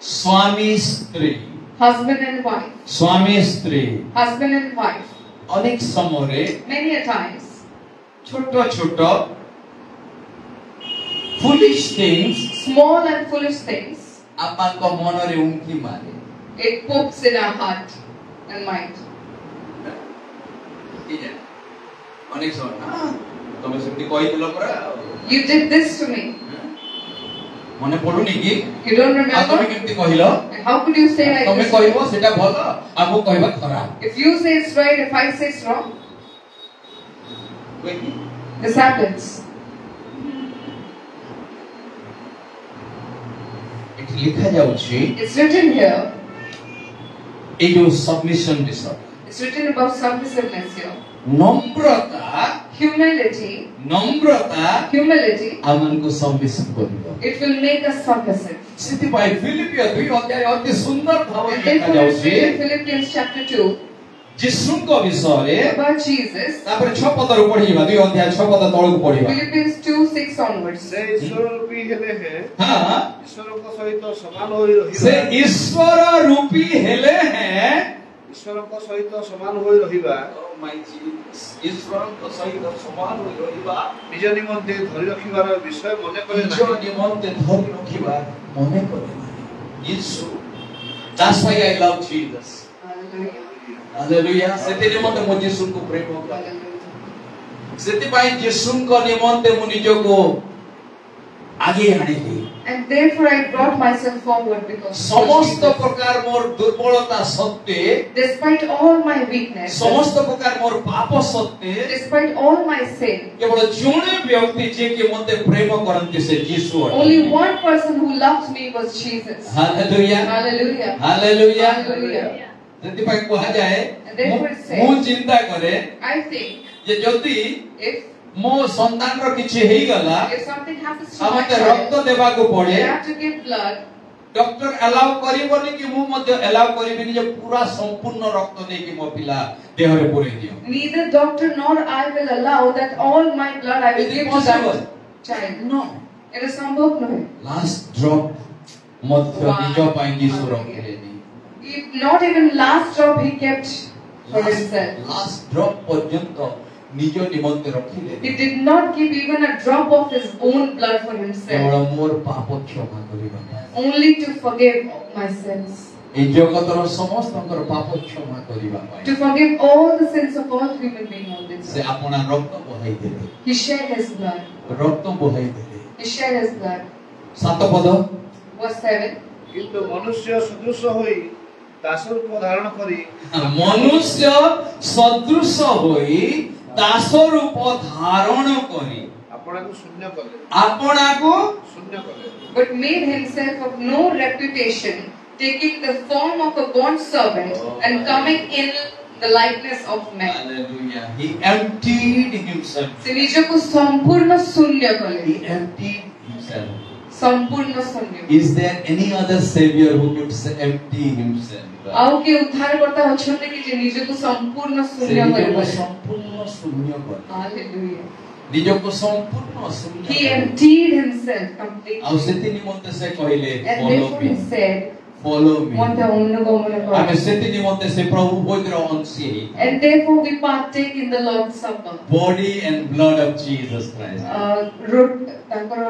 ସ୍ୱାମୀ ସ୍ତ୍ରୀ, Husband and wife. ସ୍ୱାମୀ ସ୍ତ୍ରୀ Husband and wife. ଅନେକ ସମୟରେ Many a times, ଛୋଟ ଛୋଟ foolish things small and foolish things, ଆମମାନଙ୍କ ମନରେ ଉଙ୍କି ମାରେ। it pokes in our heart and mind. ଅନେକ ସମୟ ତମେ ସେମିତି କହିଥିଲ ପରା, You did this to me. ମନେ ପଡୁନି କି? You don't ଆଉ ତମେ remember? କେମିତି କହିଲ? And how could you say like ତମେ this? କହିବ ସେଟା ଭଲ, ଆଉ ମୁଁ କହିବା ଖରାପ। If you say it's right, if I say it's wrong, this happens. ଏଠି ଲେଖା ଯାଉଛି It's written here. ଏଇ ଯୋଉ ସବମିଶନ ବିଷୟ, It's written about submissiveness here. Namrata, Humility. Humility. ଆମମାନଙ୍କୁ ସବମିଶନ କରିବ। It will make us submissive. ସେଥିପାଇଁ ଫିଲିପିୟ 2 ଅଧ୍ୟାୟ ଅତି ସୁନ୍ଦର ଭାବରେ And ଲେଖା therefore it's ଯାଉଛି written in Philippians chapter 2 ଯୀଶୁଙ୍କ ବିଷୟରେ। about Jesus. ତାପରେ 6 ପଦରୁ ପଢିବା, 2 ଅଧ୍ୟାୟ 6 ପଦ ତଳକୁ ପଢିବା। Philippians 2:6 onwards. ସେ ଈଶ୍ୱର ରୂପୀ ହେଲେ ହେ ହଁ, ଈଶ୍ୱରଙ୍କ ସହିତ ସମାନ ହୋଇ ସେ ରହିବା ଈଶ୍ୱର ରୂପୀ ହେଲେ ହେଁ, ଈଶ୍ୱରଙ୍କ ସହିତ ସମାନ ହୋଇ ରହିବା ଈଶ୍ୱରଙ୍କ ସହିତ ସମାନ ହୋଇ ରହିବା, ନିଜ ନିମନ୍ତେ ଧରି ରଖିବାର ବିଷୟ ମନେ କଲେ ନିଜ ନାହିଁ। ନିମନ୍ତେ ଧରି ରଖିବା ମନେ କରେ ନାହିଁ। ଯୀଶୁ, that's why I love Jesus. Hallelujah. Hallelujah. ସେଥି ନିମନ୍ତେ ମୁଁ ଯୀଶୁଙ୍କୁ ପ୍ରେମ କରେ। Hallelujah. ସେଥିପାଇଁ ଯୀଶୁଙ୍କ ନିମନ୍ତେ ମୁଁ ନିଜକୁ ଆଗେଇ ଆଣିଲି। And therefore I brought myself forward because of ସମସ୍ତ Jesus. ପ୍ରକାର ମୋର ଦୁର୍ବଳତା ସତ୍ତ୍ୱେ, Despite all my weakness, ସମସ୍ତ ପ୍ରକାର ମୋର ପାପ ସତ୍ତ୍ୱେ, despite all my sin, କେବଳ ଜଣେ ବ୍ୟକ୍ତି ଯିଏକି ମୋତେ ପ୍ରେମ କରନ୍ତି ସେ ଯୀଶୁ ଅଟନ୍ତି। only one person who loved me was Jesus. Hallelujah. Hallelujah. Hallelujah. Hallelujah. ସେଥିପାଇଁ କୁହାଯାଏ, And therefore it says, ମୁଁ ଚିନ୍ତା କରେ I think ଯେ ଯଦି if ମୋ ସନ୍ତାନର କିଛି ହେଇଗଲା, something happens to ଆଉ my ମୋତେ ରକ୍ତ child, ଦେବାକୁ I ପଡେ, have to give blood, doctor allow करिबोनी कि मु मध्ये अलाउ करिबिनी जे पूरा संपूर्ण रक्त नै कि मो पिला देह रे पुरै दियो. Neither doctor nor I will allow that all my blood I will Is it give to possible? that child. No. It is সম্ভব নয়. Last drop मध्ये निज पई यीशु रखिलेनी. If not even last drop he kept for himself. Last drop पर्यंत निज निमंते रखिले. He did not give even a drop of his own blood for himself. केवल मोर पाप क्षमा करिबा. Only to forgive my sins. ए जगतर समस्तकर पाप क्षमा करिबा पाई. To forgive all the sins of all human beings on this से earth. अपना रक्त बहाई देले. He shed his blood. रक्त बहाई देले. He shed his blood. 7 पद. Verse 7. କିନ୍ତୁ ମନୁଷ୍ୟ ସଦୃଶ ହୋଇ ଦାସ ରୂପ ଧାରଣ କରି मनुष्य सदृश होई दास रूप धारण करी ଆପଣାକୁ ଶୂନ୍ୟ କଲେ आपणाको ଶୂନ୍ୟ କଲେ But made himself of no reputation, taking the form of a bond servant and coming in the likeness of man. Hallelujah. He emptied himself. से নিজেকে সম্পূর্ণ শূন্য He করলেন emptied himself. সম্পূর্ণ শূন্য Is there any other savior who could empty himself? ଆଉ କିଏ ଉଦ୍ଧାରକର୍ତ୍ତା ଅଛନ୍ତି କି ଯେ ନିଜକୁ ସମ୍ପୂର୍ଣ୍ଣ ଶୂନ୍ୟ से निजको କରିପାରିବେ? संपूर्ण शून्य कर. Hallelujah. निजको संपूर्ण शून्य. He emptied himself completely. ଆଉ ସେତି ନିମନ୍ତେ ସେ କହିଲେ And follow therefore he me. said, Follow me. ମତେ ଅନୁଗମନ ଆମେ କର. ସେତି ନିମନ୍ତେ ସେ ପ୍ରଭୁ ପବିତ୍ର ଅଂଶୀ And therefore we partake in the Lord's Supper. body and blood of Jesus Christ. ତାଙ୍କର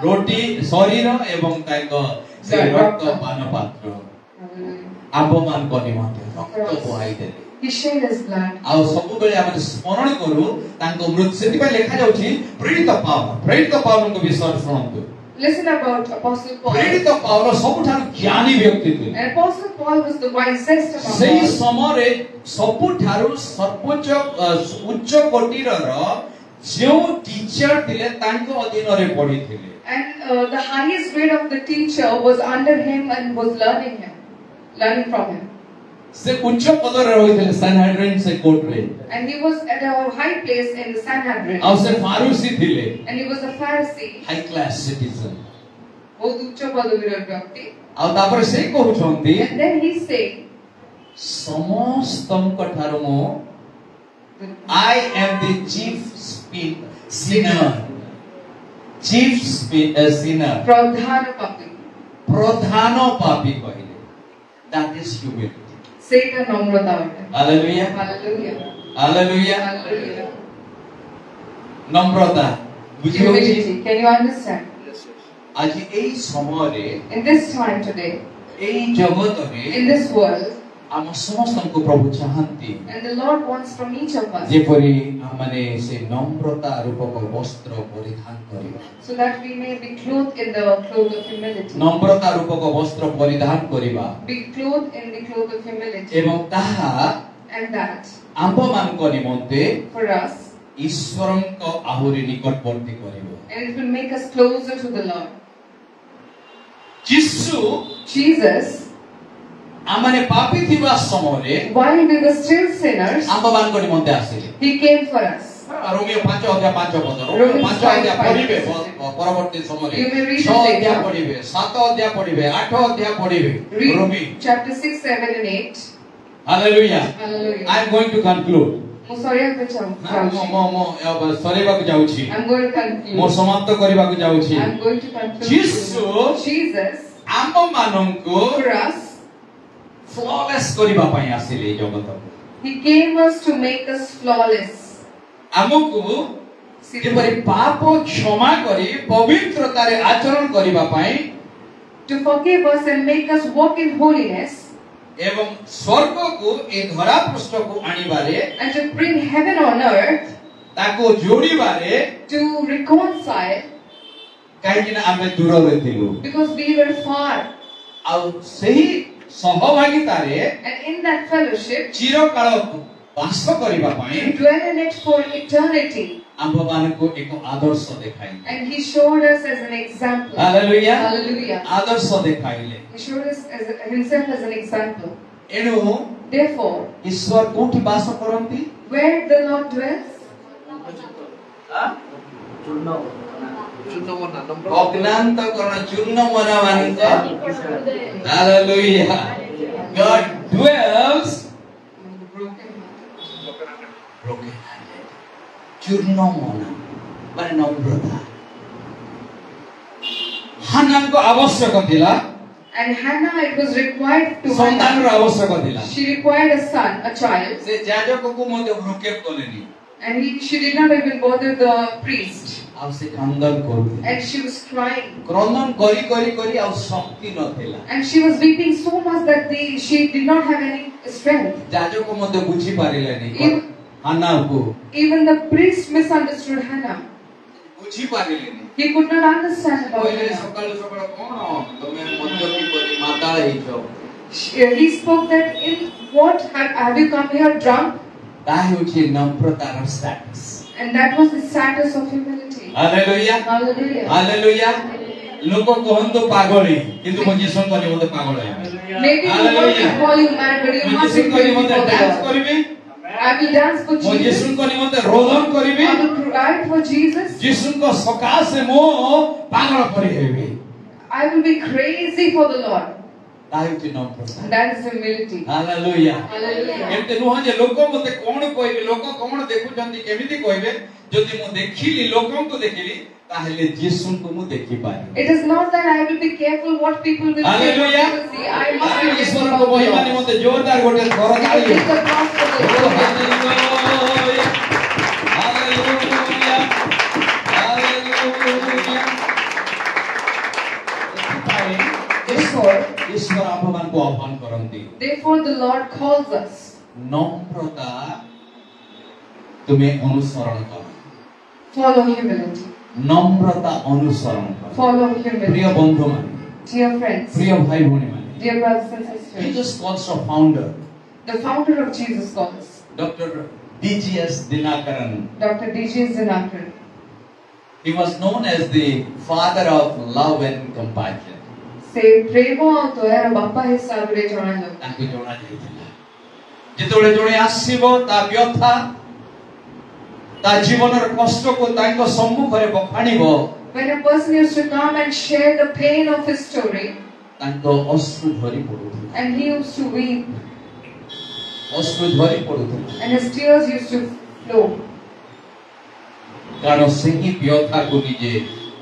रोटी शरीर एवं ताଙ୍କ से रक्त पान पात्र आपमान कनि माते रक्त बहाई देले. He shed his blood. ଆଉ ସବୁବେଳେ ଆମେ ସ୍ମରଣ କରୁ ତାଙ୍କ ମୃତ୍ୟୁ ସେଥିପାଇଁ ଲେଖା ଯାଉଛି ପ୍ରେରିତ ପାଉଲଙ୍କ ବିଷୟରେ ଶୁଣନ୍ତୁ. Listen about Apostle Paul. ପ୍ରେରିତ ପାଉଲ ସବୁଠାରୁ ଜ୍ଞାନୀ ବ୍ୟକ୍ତି ଥିଲେ. And Apostle Paul was the wisest among ସେହି all. ସମୟରେ ସବୁଠାରୁ ସର୍ବୋଚ୍ଚ ଉଚ୍ଚ କୋଟିର ଯେଉଁ ଟିଚର ଥିଲେ ତାଙ୍କ ଅଧୀନରେ ପଢିଥିଲେ. And the highest grade of the teacher was under him and was learning from him. ସେ ଉଚ୍ଚ ପଦରେ ରହିଥିଲେ ସାନହେଡ୍ରିନ୍ ସେ କୋର୍ଟରେ. And he was at a high place in the Sanhedrin. ଆଉ ସେ ଫାରୁସି ଥିଲେ. And he was a Pharisee. High class citizen. ବହୁତ ଉଚ୍ଚ ପଦବୀର ବ୍ୟକ୍ତି. ଆଉ ତାପରେ ସେ କହୁଛନ୍ତି And then he said, ସମସ୍ତଙ୍କ ଠାରୁ ମୁଁ I am the chief sinner. Chief sinner. ପ୍ରଧାନ ପାପୀ. ପ୍ରଧାନ ପାପୀ କହିଲେ. That is humility. ସେଇଟା ନମ୍ରତା ଅଟେ. Hallelujah. Hallelujah. Hallelujah. Hallelujah. নম্রতা বুঝি হচ্ছে Humility. Can you understand? আজ এই সময়ে In this time today, এই জগতরে in this world, ଆମ ସମସ୍ତଙ୍କୁ ପ୍ରଭୁ ଚାହାନ୍ତି and the Lord wants from each of us, ଯେପରି ମାନେ ସେ নম্রতা ରୂପକ ବସ୍ତ୍ର ପରିଧାନ କରିବା. so that we may be clothed in the cloth of humility. নম্রতা ରୂପକ ବସ୍ତ୍ର ପରିଧାନ କରିବା Be clothed in the cloth of humility. ଏବଂ ତାହା And that, ଆମ୍ଭମାନଙ୍କ ନିମନ୍ତେ for us, ଈଶ୍ୱରଙ୍କ ଆହୁରି ନିକଟବର୍ତ୍ତୀ କରିବ. and it will make us closer to the Lord. ଯୀଶୁ Jesus, ଆମମାନେ ପାପୀ ଥିବା ସମୟରେ while we were still sinners, ଆମ୍ଭମାନଙ୍କ ନିମନ୍ତେ ଆସିଲେ. He came for us. ରୋମିଓ 5:5 ପଦ ରୋମିଓ 5 ପଢିବେ ପରବର୍ତ୍ତୀ ସମୟରେ You may read it 6 later. ପଢିବେ 7 ପଢିବେ 8 ପଢିବେ Romi Read chapter 6, 7 and 8. Hallelujah. Hallelujah. I am going to conclude. ମୁଁ ସରିବାକୁ ଚାହୁଁଛି. ମୁଁ ସରିବାକୁ ଯାଉଛି. I'm going to ମୁଁ conclude. ସମାପ୍ତ କରିବାକୁ ଯାଉଛି. I'm going to conclude. Jesus, Jesus, ଆମମାନଙ୍କୁ for us, flawless କରିବା ପାଇଁ ଆସିଲେ ଏ ଜଗତକୁ. He came us to make us flawless. ଆମକୁ ଯେପରି ପାପ କ୍ଷମା କରି ପବିତ୍ରତାରେ ଆଚରଣ କରିବା ପାଇଁ To forgive us and make us walk in holiness. ଏବଂ ସ୍ୱର୍ଗକୁ ଏ ଧରା ପୃଷ୍ଠକୁ ଆଣିବାରେ And to bring heaven on earth. ତାକୁ ଯୋଡ଼ିବାରେ To reconcile. କାହିଁକି ନା ଆମେ ଦୂରରେ ଥିଲୁ. Because we were far. ଆଉ ସେହି ସହଭାଗିତାରେ And in that fellowship, ଚିରକାଳ ବାସ କରିବା ପାଇଁ to dwell in it for eternity. ଆମ୍ଭମାନଙ୍କୁ ଏକ ଆଦର୍ଶ ଦେଖାଇଲେ. And He showed us as an example. Hallelujah. Hallelujah. ଆଦର୍ଶ ଦେଖାଇଲେ. He showed us Himself as an example. ଏଣୁ Therefore, ଈଶ୍ୱର କୋଉଠି ବାସ କରନ୍ତି? where the Lord dwells, ଚୂର୍ଣ୍ଣମନା ନମ୍ର ଅଜ୍ଞାନ୍ତ କରଣ ଚୂର୍ଣ୍ଣ ମନା ମାନଙ୍କ Hallelujah. God dwells broken hearted. ଚୂର୍ଣ୍ଣ ମନା ମାନେ ନମ୍ରତା ହାନ୍ନାଙ୍କ ଆବଶ୍ୟକ ଥିଲା And Hannah, it was required to ସନ୍ତାନର ଆବଶ୍ୟକ ଥିଲା She required a son, a child, ସେ ଯାଜକକୁ ମଧ୍ୟ ଭ୍ରୂକ୍ଷେପ କଲେନି and she did not even bother the priest. ଆଉ ସେ କ୍ରନ୍ଦନ କରୁଥିଲେ And she was crying. କ୍ରନ୍ଦନ କରି କରି କରି ଆଉ ଶକ୍ତି ନଥିଲା And she was weeping so much that she did not have any strength. ଯାଜକ ମଧ୍ୟ ବୁଝି ପାରିଲେନି Even- ହାନ୍ନାକୁ Even the priest misunderstood Hannah. ବୁଝି ପାରିଲେନି He could not understand about କହିଲେ Hannah. ସକାଳୁ ସକାଳୁ କଣ ତମେ ମଧ୍ୟ କିପରି ମାତା ହେଇଛ He spoke that in what have you come here drunk? ତାହା ହେଉଛି ନମ୍ରତାର status And that was the status of humility. Hallelujah Hallelujah. Hallelujah ଲୋକ କହନ୍ତୁ ପାଗଳୀ କିନ୍ତୁ ମୋ ଯୀଶୁଙ୍କ ନିମନ୍ତେ ପାଗଳ ହେବି Maybe you want to call you mad, but you ମୋ must be ଯୀଶୁଙ୍କ grateful ନିମନ୍ତେ for the ଡ୍ୟାନ୍ସ Lord. କରିବି I will dance for ମୋ Jesus. ଯୀଶୁଙ୍କ ନିମନ୍ତେ ରୋଦନ କରିବି I will cry for Jesus. ଯୀଶୁଙ୍କ ସକାଶେ ମୁଁ ପାଗଳ ପରି ହେବି I will be crazy for the Lord. ତାହା ହେଉଛି ନମ୍ରତା That is humility. Hallelujah Hallelujah. ଏମିତି ନୁହଁ ଯେ ଲୋକ ମୋତେ କଣ କହିବେ ଲୋକ କଣ ଦେଖୁଛନ୍ତି କେମିତି କହିବେ ଯଦି ମୁଁ ଦେଖିଲି ଲୋକଙ୍କୁ ଦେଖିଲି ତାହେଲେ ଯୀଶୁଙ୍କୁ ମୁଁ ଦେଖିପାରିବି It is not that I will be careful what people will say. What Hallelujah. people will see. I must be careful ଈଶ୍ୱରଙ୍କ about the ମହିମା Lord. ନିମନ୍ତେ ଜୋରଦାର ଗୋଟେ କର It ତାଳି is the cross for the Lord. Hallelujah hallelujah hallelujah Therefore, ଈଶ୍ୱର ଆମ୍ଭମାନଙ୍କୁ ଆହ୍ୱାନ କରନ୍ତି therefore the Lord calls us. ନମ୍ରତା ତୁମେ ଅନୁସରଣ କର Follow humility. ନମ୍ରତା ଅନୁସରଣ କର Follow ପ୍ରିୟ humility. ବନ୍ଧୁମାନେ Dear friends, ପ୍ରିୟ ଭାଇ ଭଉଣୀମାନେ dear brothers and sisters, Jesus calls a founder the founder of Jesus calls, Dr. D.G.S. Dinakaran. Dr. D.G.S. Dinakaran. He was known as the father of love and compassion. ସେ ପ୍ରେମ ଆଉ ଦୟାର ବାପା ହିସାବରେ ଜଣାଯାଉ ତାଙ୍କୁ ଜଣାଯାଇଥିଲା ଯେତେବେଳେ ଜଣେ ଆସିବ ତା ବ୍ୟଥା ତା ଜୀବନର କଷ୍ଟକୁ ତାଙ୍କ ସମ୍ମୁଖରେ ବଖାଣିବ When a person used to come and share the pain of his story, ତାଙ୍କ ଅଶ୍ରୁ ଝରି ପଡୁଥିଲା and he used to weep, ଅଶ୍ରୁ ଝରି ପଡୁଥିଲା and his tears used to flow, କାରଣ ସେହି ବ୍ୟଥାକୁ ନିଜେ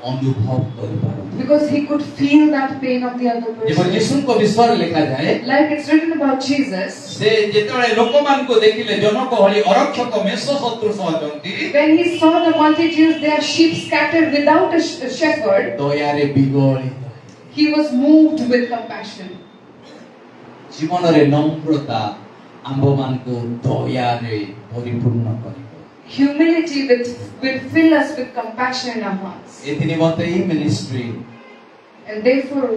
ଅନୁଭବ କରିପାରନ୍ତି because he could feel that pain of the other ଯେପରି person. ଯୀଶୁଙ୍କ ବିଷୟରେ ଲେଖାଯାଏ Like it's written about Jesus, ସେ ଯେତେବେଳେ ଲୋକମାନଙ୍କୁ ଦେଖିଲେ ଜନଗହଳି ଅରକ୍ଷକ ମେଷ ସଦୃଶ ଅଛନ୍ତି when he saw the multitudes, their sheep scattered without a shepherd, ଦୟାରେ ବିଗଳିତ he was moved with compassion. ଜୀବନରେ ନମ୍ରତା ଆମ୍ଭମାନଙ୍କୁ ଦୟାରେ ପରିପୂର୍ଣ୍ଣ କରିବ Humility will fill us with compassion in our hearts. ଏଥି ନିମନ୍ତେ ଏହି ministry And therefore,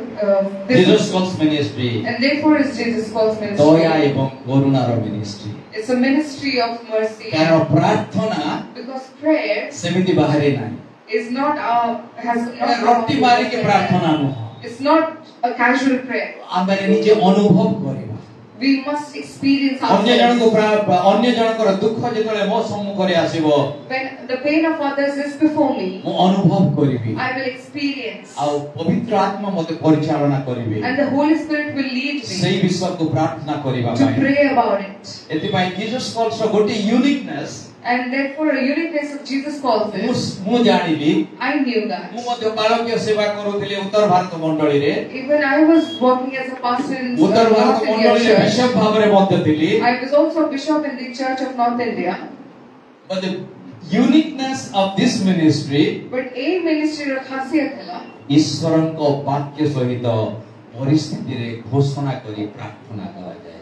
Jesus calls ministry and therefore is Jesus calls Daya ministry. ଏବଂ କରୁଣାର ministry It's a ministry of mercy. କାରଣ ପ୍ରାର୍ଥନା Because prayer ସେମିତି ବାହାରେ ନାହିଁ is not ରଟି ମାରିକି ପ୍ରାର୍ଥନା ନୁହଁ It's not a casual prayer. ଆମେ ନିଜେ ଅନୁଭବ କରିବା We must experience ଅନ୍ୟ ourselves. ଜଣଙ୍କ ଅନ୍ୟ ଜଣଙ୍କର ଦୁଃଖ ଯେତେବେଳେ ମୋ ସମ୍ମୁଖରେ ଆସିବ When the pain of others is before me, ମୁଁ ଅନୁଭବ କରିବି I will experience. ଆଉ ପବିତ୍ର ଆତ୍ମା ମୋତେ ପରିଚାଳନା କରିବେ And the Holy Spirit will lead ସେଇ me ବିଷୟକୁ ପ୍ରାର୍ଥନା କରିବା to ପାଇଁ pray about it. ଏଥିପାଇଁ ଜିସସ୍ କଲ୍ସର ଗୋଟେ uniqueness And therefore, a uniqueness of Jesus calls this. ମୁଁ ଜାଣିଲି I knew ମୁଁ that. ମଧ୍ୟ ବାଳକୀୟ ସେବା କରୁଥିଲି ଉତ୍ତର ଭାରତ ମଣ୍ଡଳୀରେ Even I was working as a pastor in ଉତ୍ତର ଭାରତ North India ମଣ୍ଡଳୀରେ church. ବିଶପ ଭାବରେ ମଧ୍ୟ ଥିଲି I was also a bishop in the Church of North India. but the uniqueness of this ministry But a ministry of Khasiyat Hela, ଈଶ୍ୱରଙ୍କ ବାକ୍ୟ ସହିତ ପରିସ୍ଥିତିରେ ଘୋଷଣା କରି ପ୍ରାର୍ଥନା କରାଯାଏ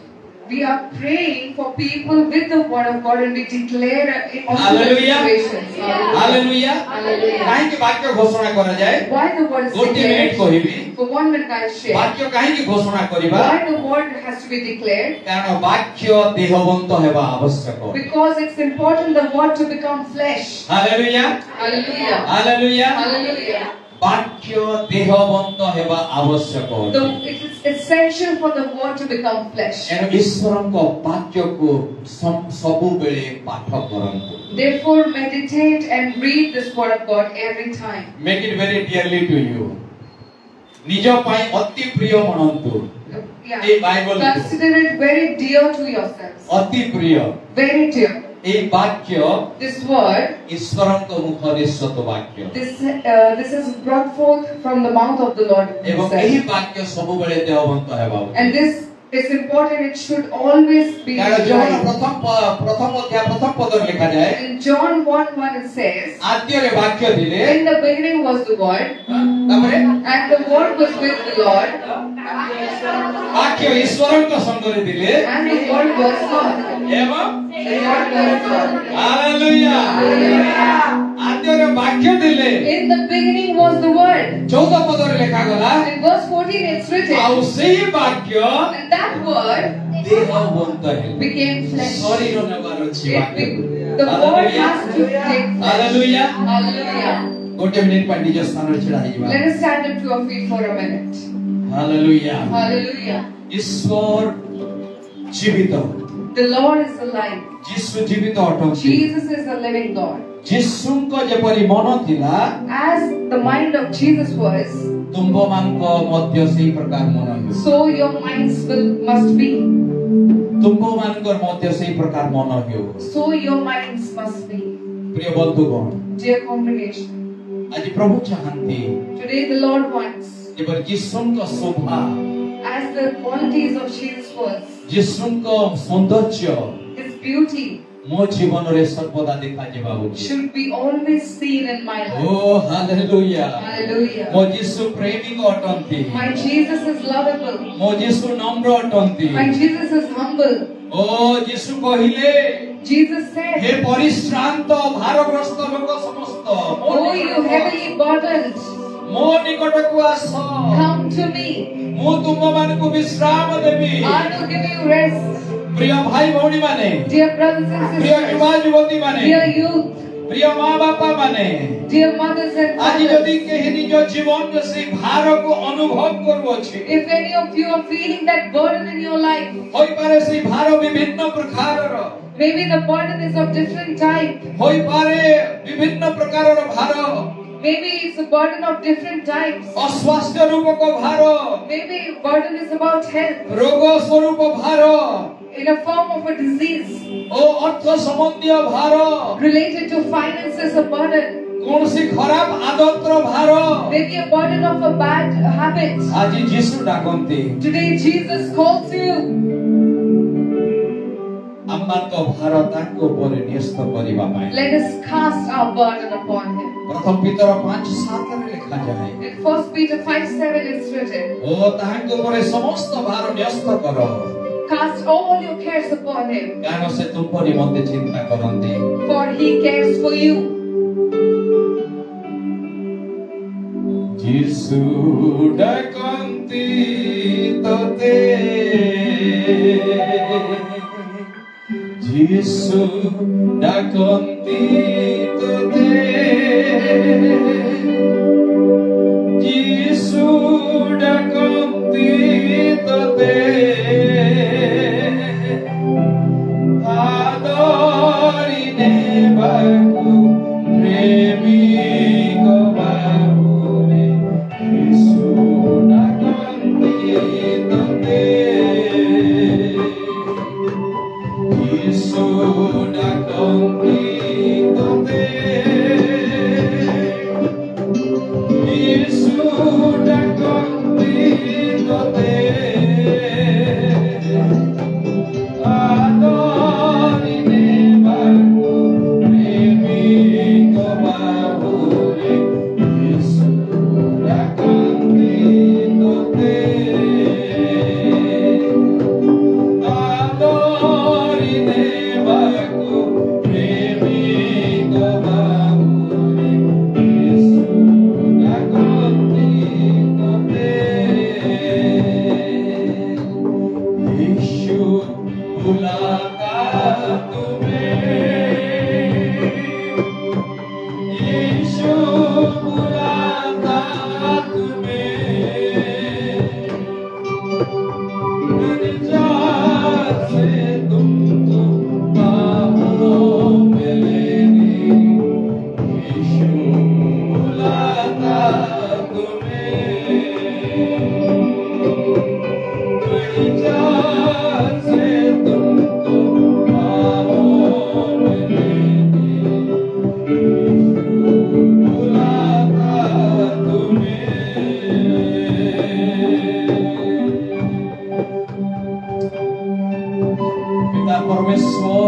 we are praying for people with the word of God and we declare in all Hallelujah. situations. Hallelujah Hallelujah. କାହିଁକି ବାକ୍ୟ ଘୋଷଣା କରାଯାଏ Why the word is ଗୋଟିଏ ମିନିଟ୍ declared? କହିବି For 1 minute I share. ବାକ୍ୟ କାହିଁକି ଘୋଷଣା କରିବା Why the word has to be declared? କାରଣ ବାକ୍ୟ ଦେହବନ୍ତ ହେବା ଆବଶ୍ୟକ Because it's important the word to become flesh. Hallelujah Hallelujah. Hallelujah Hallelujah. ବାକ୍ୟ ଦେହବନ୍ତ ହେବା ଆବଶ୍ୟକ ଅଟେ। It is essential for the word to become flesh. ଏଣୁ ଈଶ୍ୱରଙ୍କ ବାକ୍ୟକୁ ସବୁବେଳେ ପାଠ କରନ୍ତୁ। Therefore, meditate and read this word of God every time. Make it very dearly to you. ନିଜ ପାଇଁ ଅତି ପ୍ରିୟ ମଣନ୍ତୁ। Yeah. A Bible Consider it very dear to yourselves. ଅତି ପ୍ରିୟ। Very dear. এই বাক্য This word, ଈଶ୍ୱରଙ୍କ ମୁଖରେ ସତ ବାକ୍ୟ। this is brought forth from the mouth of the Lord ଏବଂ himself. ଏହି ବାକ୍ୟ ସବୁବେଳେ ଦେହବନ୍ତ ହେବା ଉଚିତ। And this is important. It should always be କାରଣ ଜୋହନ right. ପ୍ରଥମ ଅଧ୍ୟାୟ ପ୍ରଥମ ପଦରେ ଲେଖାଯାଏ In John 1:1 it says, ଆଦ୍ୟରେ ବାକ୍ୟ ଥିଲେ in the beginning was the word, ତାପରେ and the word was with the Lord, ବାକ୍ୟ ଈଶ୍ୱରଙ୍କ ସଙ୍ଗରେ ଥିଲେ and the word was God. ଏବଂ The word was God. Hallelujah ଆଦ୍ୟରେ ବାକ୍ୟ ଥିଲେ In the beginning was the word. 14 ପଦରେ ଲେଖାଗଲା In verse 14 it's written, ଆଉ ସେହି ବାକ୍ୟ and that word ଦେହବନ୍ତ ହେଲା। became flesh. ଶରୀର ନେବାର ଅଛି ବାକ୍ୟ। The word has to take flesh. Hallelujah Hallelujah. ଗୋଟେ ମିନିଟ ପାଇଁ ନିଜ ସ୍ଥାନରେ ଛିଡ଼ା ହେଇଯିବା। Let us stand up to our feet for a minute. Hallelujah Hallelujah. ଈଶ୍ୱର ଜୀବିତ। The Lord is alive. ଯୀଶୁ ଜୀବିତ ଅଟନ୍ତି। Jesus is the living God. ଯୀଶୁଙ୍କ ଯେପରି ମନ ଥିଲା As the mind of Jesus was, ତୁମ୍ଭମାନଙ୍କ ମଧ୍ୟ ସେହି ପ୍ରକାର ମନ ହେଉ। so your minds must be. ତୁମ୍ଭମାନଙ୍କର ମଧ୍ୟ ସେହି ପ୍ରକାର ମନ ହେଉ। So your minds must be. ପ୍ରିୟ ବନ୍ଧୁଗଣ Dear congregation, ଆଜି ପ୍ରଭୁ ଚାହାନ୍ତି today the Lord wants, ଯେପରି ଯୀଶୁଙ୍କ ଶୋଭା as the qualities of Jesus was, ଯୀଶୁଙ୍କ ସୌନ୍ଦର୍ଯ୍ୟ His beauty ମୋ ଜୀବନରେ ସର୍ବଦା ଦେଖାଯିବା ଉଚିତ। should be always seen in my life. O hallelujah Hallelujah. ମୋ ଯୀଶୁ ପ୍ରେମିକ ଅଟନ୍ତି। My Jesus is lovable. ମୋ ଯୀଶୁ ନମ୍ର ଅଟନ୍ତି। My Jesus is humble. ଓ ଯୀଶୁ କହିଲେ Jesus ହେ said, ପରିଶ୍ରାନ୍ତ ଭାରଗ୍ରସ୍ତ ଲୋକ ସମସ୍ତ oh you heavily burdened, ମୋ ନିକଟକୁ ଆସ come to me. ମୁଁ ତୁମମାନଙ୍କୁ ବିଶ୍ରାମ ଦେବି। I will give you rest. ପ୍ରିୟ ଭାଇ ଭଉଣୀ ମାନେ Dear brothers and ପ୍ରିୟ ଯୁବା sisters, ଯୁବତୀ ମାନେ dear youth, ପ୍ରିୟ ମା ବାପା ମାନେ dear mothers and ଆଜି ଯଦି fathers, କେହି ନିଜ ଜୀବନରେ ସେହି ଭାରକୁ ଅନୁଭବ କରୁଅଛି if any of you are feeling that burden in your life, ହୋଇପାରେ ସେହି ଭାର ବିଭିନ୍ନ ପ୍ରକାରର maybe the burden is of different type, ହୋଇପାରେ ବିଭିନ୍ନ ପ୍ରକାରର ଭାର maybe it's a burden of different types, ଅସ୍ୱାସ୍ଥ୍ୟ ରୂପକ ଭାର maybe burden is about health, ରୋଗ ସ୍ୱରୂପ ଭାର in a form of a disease, ଓ ଅର୍ଥ ସମ୍ବନ୍ଧୀୟ ଭାର related to finances, a burden, କୌଣସି ଖରାପ ଆଦତର ଭାର maybe a burden of a bad habit. ଆଜି ଯୀଶୁ ଡାକନ୍ତି Today Jesus calls you. ଆମମାନଙ୍କ ଭାର ତାଙ୍କ ଉପରେ ନ୍ୟସ୍ତ କରିବା ପାଇଁ। Let us cast our burden upon Him. ପ୍ରଥମ ପିତର 5:7 ଲେଖାଯାଏ In 1 Peter 5:7 it's written, ଓ ତାହାଙ୍କ ଉପରେ ସମସ୍ତ ଭାର ନ୍ୟସ୍ତ କର cast all your cares upon Him, କାରଣ ସେ ତୁମ ନିମନ୍ତେ ଚିନ୍ତା କରନ୍ତି। for He cares for you. ଯୀଶୁ ଡାକନ୍ତି ତତେ ଯୀଶୁ ଡାକନ୍ତି ତତେ ଯୀଶୁ ଡାକନ୍ତି ତତେ ଆଦରି ନେବାକୁ ପ୍ରେମିକ ବାହୁରେ ଯୀଶୁ ଡାକନ୍ତି ତତେ ଯୀଶୁ ଡାକନ୍ତି ତତେ ଯୀଶୁ ଡାକନ୍ତି ତତେ ଆଦରି ନେବାକୁ ପ୍ରେମିକ ବାହୁରେ ଯୀଶୁ ଡାକନ୍ତି ତତେ ଆଦରି ନେବାକୁ ପ୍ରେମିକ ବାହୁରେ ଯୀଶୁ ଡାକନ୍ତି ତତେ ଯୀଶୁ ବୁଲାତା ତୁମେ ଯୀଶୁ ବୁଲାତା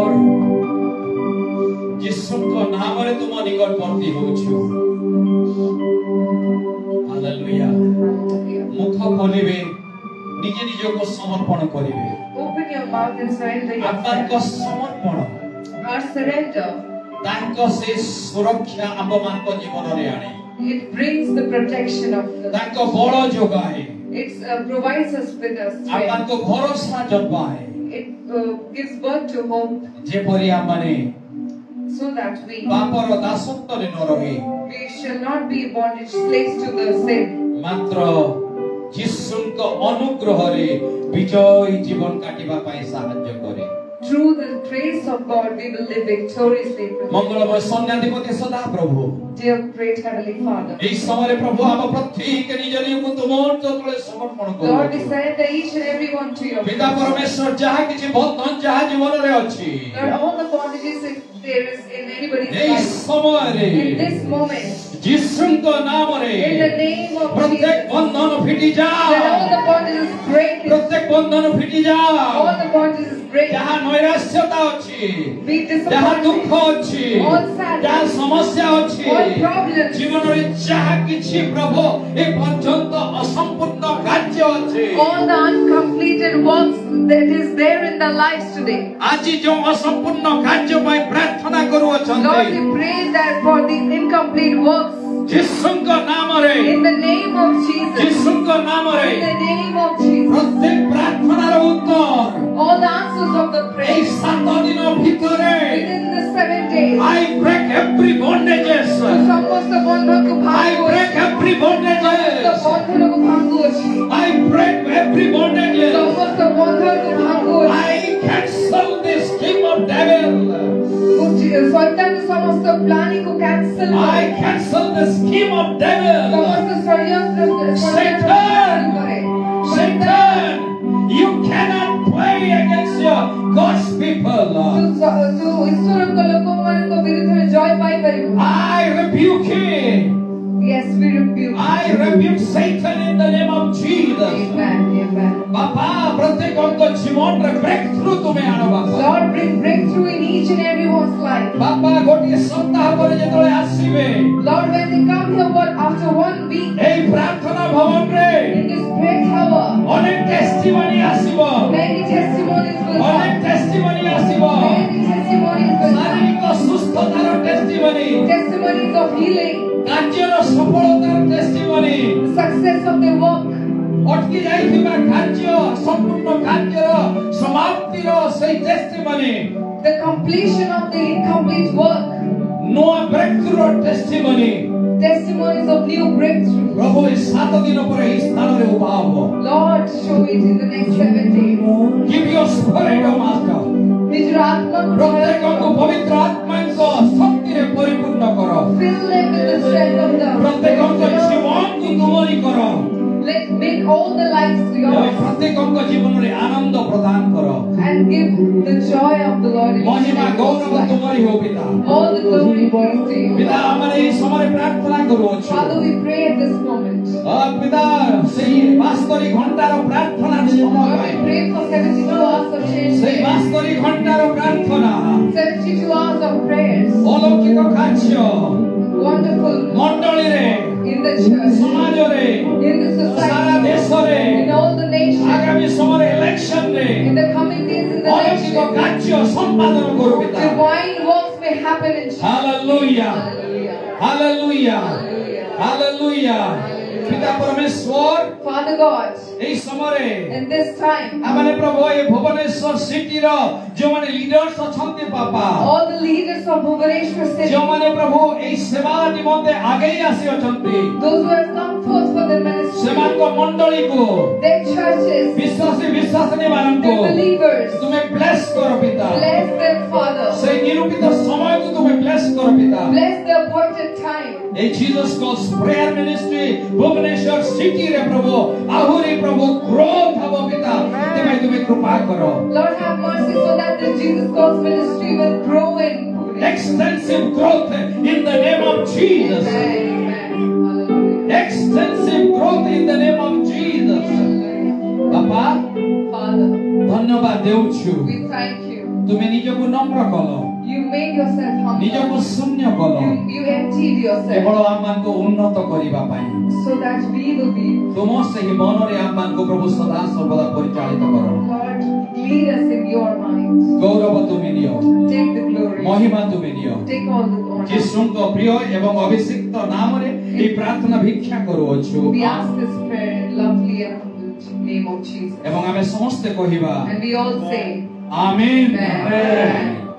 Lord, ଯୀଶୁଙ୍କ ନାମରେ ତୁମ ନିକଟବର୍ତ୍ତୀ ହେଉଛୁ। ହାଲେଲୁୟା। ମୁଖ ଖୋଲିବେ, ନିଜ ନିଜକୁ ସମର୍ପଣ କରିବେ। Open your mouth and surrender ଆପଣଙ୍କ yourself. ସମର୍ପଣ Our surrender, ତାଙ୍କ ସେ ସୁରକ୍ଷା ଆମମାନଙ୍କ ଜୀବନରେ ଆଣେ। it brings the protection of the ତାଙ୍କ ବଳ ଯୋଗାଏ। It provides us with a strength. ଆପଣଙ୍କ ଭରସା ଜନ୍ମାଏ। It gives birth to hope ଯେପରି ଆମମାନେ so that ପାପର ଦାସତ୍ୱରେ ନ ରହି we shall not be bondage slaves to the sin. ମାତ୍ର ଯୀଶୁଙ୍କ ଅନୁଗ୍ରହରେ ବିଜୟୀ ଜୀବନ କାଟିବା ପାଇଁ ସାହାଯ୍ୟ କରେ। Through the grace of God, we will live victoriously. ମଙ୍ଗଳମୟ ସୈନ୍ୟାଧିପତି ସଦା ପ୍ରଭୁ, Dear great Heavenly Father, ଏହି ସମୟରେ ପ୍ରଭୁ ଆମ ପ୍ରତ୍ୟେକ ନିଜ ନିଜକୁ ତୁମ ଚକ୍ରରେ ସମର୍ପଣ Lord, we କରୁଛୁ। surrender each and every one to your ପିତା ପରମେଶ୍ୱର, ଯାହା କିଛି ବନ୍ଧନ ଯାହା ଜୀବନରେ ଅଛି, Lord, all the bondages if there is in anybody's ଏହି life, ସମୟରେ in this moment, ଯୀଶୁଙ୍କ ନାମରେ in the name of ପ୍ରତ୍ୟେକ Jesus, ବନ୍ଧନ ଫିଟି let all ଯାଅ। the bondages break. ପ୍ରତ୍ୟେକ ବନ୍ଧନ ଫିଟି ଯାଅ। All the bondages break. ଯାହା ନୈରାଶ୍ୟତା ଅଛି, Be ଯାହା ଦୁଃଖ disappointed. ଅଛି, All sadness. ଯାହା ସମସ୍ୟା ଅଛି, All problems. ଜୀବନରେ ଯାହା କିଛି ପ୍ରଭୁ ଏ ପର୍ଯ୍ୟନ୍ତ ଅସମ୍ପୂର୍ଣ୍ଣ କାର୍ଯ୍ୟ ଅଛି, All the uncompleted works that is there in their lives today. ଆଜି ଯେଉଁ ଅସମ୍ପୂର୍ଣ୍ଣ କାର୍ଯ୍ୟ ପାଇଁ ପ୍ରାର୍ଥନା କରୁଅଛନ୍ତି, Lord, we pray that for the incomplete works, ଯୀଶୁଙ୍କ ନାମରେ, in the name of Jesus, ଯୀଶୁଙ୍କ ନାମରେ in the name of Jesus, ପ୍ରତ୍ୟେକ ପ୍ରାର୍ଥନାର ଉତ୍ତର all the answers of the এই prayer 7 ଦିନ ଭିତରେ within the 7 days. I break every bondages. ସମସ୍ତ ବନ୍ଧନକୁ I ଭାଙ୍ଗୁଅଛି। break every ସମସ୍ତ bondages. ବନ୍ଧନକୁ ଭାଙ୍ଗୁଅଛି। I break every bondages. ସମସ୍ତ ବନ୍ଧନକୁ ଭାଙ୍ଗୁଅଛି। I cancel this scheme of devil. Shaitaan ସମସ୍ତ ପ୍ଲାନିଂକୁ cancel I କରେ। cancel the scheme of devil. ସମସ୍ତ ଷଡ଼ଯନ୍ତ୍ର Satan, କରେ। Satan, you cannot play against your God's people. ତୁ ଈଶ୍ୱରଙ୍କ ଲୋକମାନଙ୍କ ବିରୁଦ୍ଧରେ ଜୟ ପାଇପାରିବୁ। I rebuke him. Yes, we rebuke. I rebuke Satan in the name of Jesus. Amen. Amen. ବାପା ପ୍ରତ୍ୟେକଙ୍କ ଜୀବନରେ ବ୍ରେକଥ୍ରୁ ତୁମେ ଆଣ ବାପା। Lord, bring breakthrough in each and everyone's life. ବାପା ଗୋଟିଏ ସପ୍ତାହ ପରେ ଯେତେବେଳେ ଆସିବେ Lord, when they come here after 1 week ଏହି ପ୍ରାର୍ଥନା ଭବନରେ in this prayer tower, ଅନେକ ଟେଷ୍ଟିମନି ଆସିବ, many testimonies will ଅନେକ come. ଟେଷ୍ଟିମନି ଆସିବ, Many testimonies will come. ଶାରୀରିକ ସୁସ୍ଥତାର ଟେଷ୍ଟିମନି, Testimonies of healing, କାର୍ଯ୍ୟର ସଫଳତାର ଟେଷ୍ଟିମନି, the success of their work, ଅଟକି ଯାଇଥିବା କାର୍ଯ୍ୟ ସମ୍ପୂର୍ଣ୍ଣ କାର୍ଯ୍ୟର ସମାପ୍ତିର ସେଇ ଟେଷ୍ଟିମନି, the completion of the incomplete work, ନୂଆ ବ୍ରେକଥ୍ରୁର ଟେଷ୍ଟିମନି। testimonies of new breakthrough. ପ୍ରଭୁ ଏ 7 ଦିନ ପରେ ଏହି ସ୍ଥାନରେ ଉଭା ହବ। Lord, show it in the next 7 days. Give your spirit, O Master. ନିଜର ଆତ୍ମାକୁ ପ୍ରତ୍ୟେକଙ୍କୁ ପବିତ୍ର ଆତ୍ମାଙ୍କ ଶକ୍ତିରେ ପରିପୂର୍ଣ୍ଣ କର। fill them with the strength of ପ୍ରତ୍ୟେକଙ୍କ the ଜୀବନକୁ ତୁମରି କର। Let make all the lives ଏବଂ yours ପ୍ରତ୍ୟେକଙ୍କ ଜୀବନରେ ଆନନ୍ଦ ପ୍ରଦାନ କର। and give the joy of the Lord in each Mahima and Gaurav everyone's life. ତୁମରି ହଉ ପିତା। All the glory belongs to you. ପିତା ଆମର ଏହି ସମୟରେ ପ୍ରାର୍ଥନା କରୁଅଛୁ। Father, we pray at this moment. ପିତା ସେହି 72 ଘଣ୍ଟାର ପ୍ରାର୍ଥନା ସମୟ Lord, we ପାଇଁ pray for 72 hours of change. ସେହି 72 ଘଣ୍ଟାର ପ୍ରାର୍ଥନା 72 hours of prayers. ଅଲୌକିକ କାର୍ଯ୍ୟ Wonderful ମଣ୍ଡଳୀରେ in the church, ସମାଜରେ in the ସାରା society, ଦେଶରେ in all the nations, ଆଗାମୀ ସମୟରେ ଇଲେକ୍ସନରେ in the coming days in the ଅଲୌକିକ nation. କାର୍ଯ୍ୟ ସମ୍ପାଦନ କରୁ ପିତା। Divine works may happen in Jesus. Hallelujah. Hallelujah. Hallelujah. Hallelujah. Hallelujah. ପିତା ପରମେଶ୍ୱର Father God, ଏହି ସମୟରେ in this time, ଆମମାନେ ପ୍ରଭୁ ଏ ଭୁବନେଶ୍ୱର ସିଟିର ଯେଉଁମାନେ ଲିଡର୍ସ ଅଛନ୍ତି ବାପା, all the leaders of Bhubaneswar city, ଯେଉଁମାନେ ପ୍ରଭୁ ଏହି ସେବା ନିମନ୍ତେ ଆଗେଇ ଆସିଅଛନ୍ତି, those who have come forth for the ministry, ସେମାନଙ୍କ ମଣ୍ଡଳୀକୁ, their churches, ବିଶ୍ୱାସୀ ବିଶ୍ୱାସିନୀ ମାନଙ୍କୁ their believers, ତୁମେ ବ୍ଲେସ୍ କର ପିତା। bless them, Father. ସେହି ନିରୂପିତ ସମୟକୁ ତୁମେ ବ୍ଲେସ୍ କର ପିତା। Bless the appointed time. এই Jesus Calls Prayer Ministry Bhubaneswar সিটিরে প্রভু আহুরি প্রভু গ্রোথ হব পিতা তুমি তুমি কৃপা করো। Lord, have mercy so that the Jesus Calls ministry will grow in Bhubaneswar. Extensive growth in the name of Jesus. Amen. Hallelujah. Extensive growth in the name of Jesus. বাবা Father, ধন্যবাদ দেউছু we thank you তুমি নিজକୁ নম্ର କଲ You made yourself ନିଜକୁ humble. ଶୂନ୍ୟ କଲ You emptied କେବଳ yourself ଆମମାନଙ୍କୁ ଉନ୍ନତ କରିବା ପାଇଁ so that we will be. ତୁମ ସେହି ମନରେ ଆମମାନଙ୍କୁ ପ୍ରଭୁ ସଦା ସର୍ବଦା ପରିଚାଳିତ କର Lord, lead us in your mind. ଗୌରବ ତୁମେ ନିଅ Take the glory. ମହିମା ତୁମେ ନିଅ Take all the honor. ଯୀଶୁଙ୍କ ପ୍ରିୟ ଏବଂ ଅଭିଷିକ୍ତ ନାମରେ ଏହି ପ୍ରାର୍ଥନା ଭିକ୍ଷା କରୁଅଛୁ We ask this prayer in lovely and humble name of Jesus. ଏବଂ ଆମେ ସମସ୍ତେ କହିବା And we all say, amen Amen.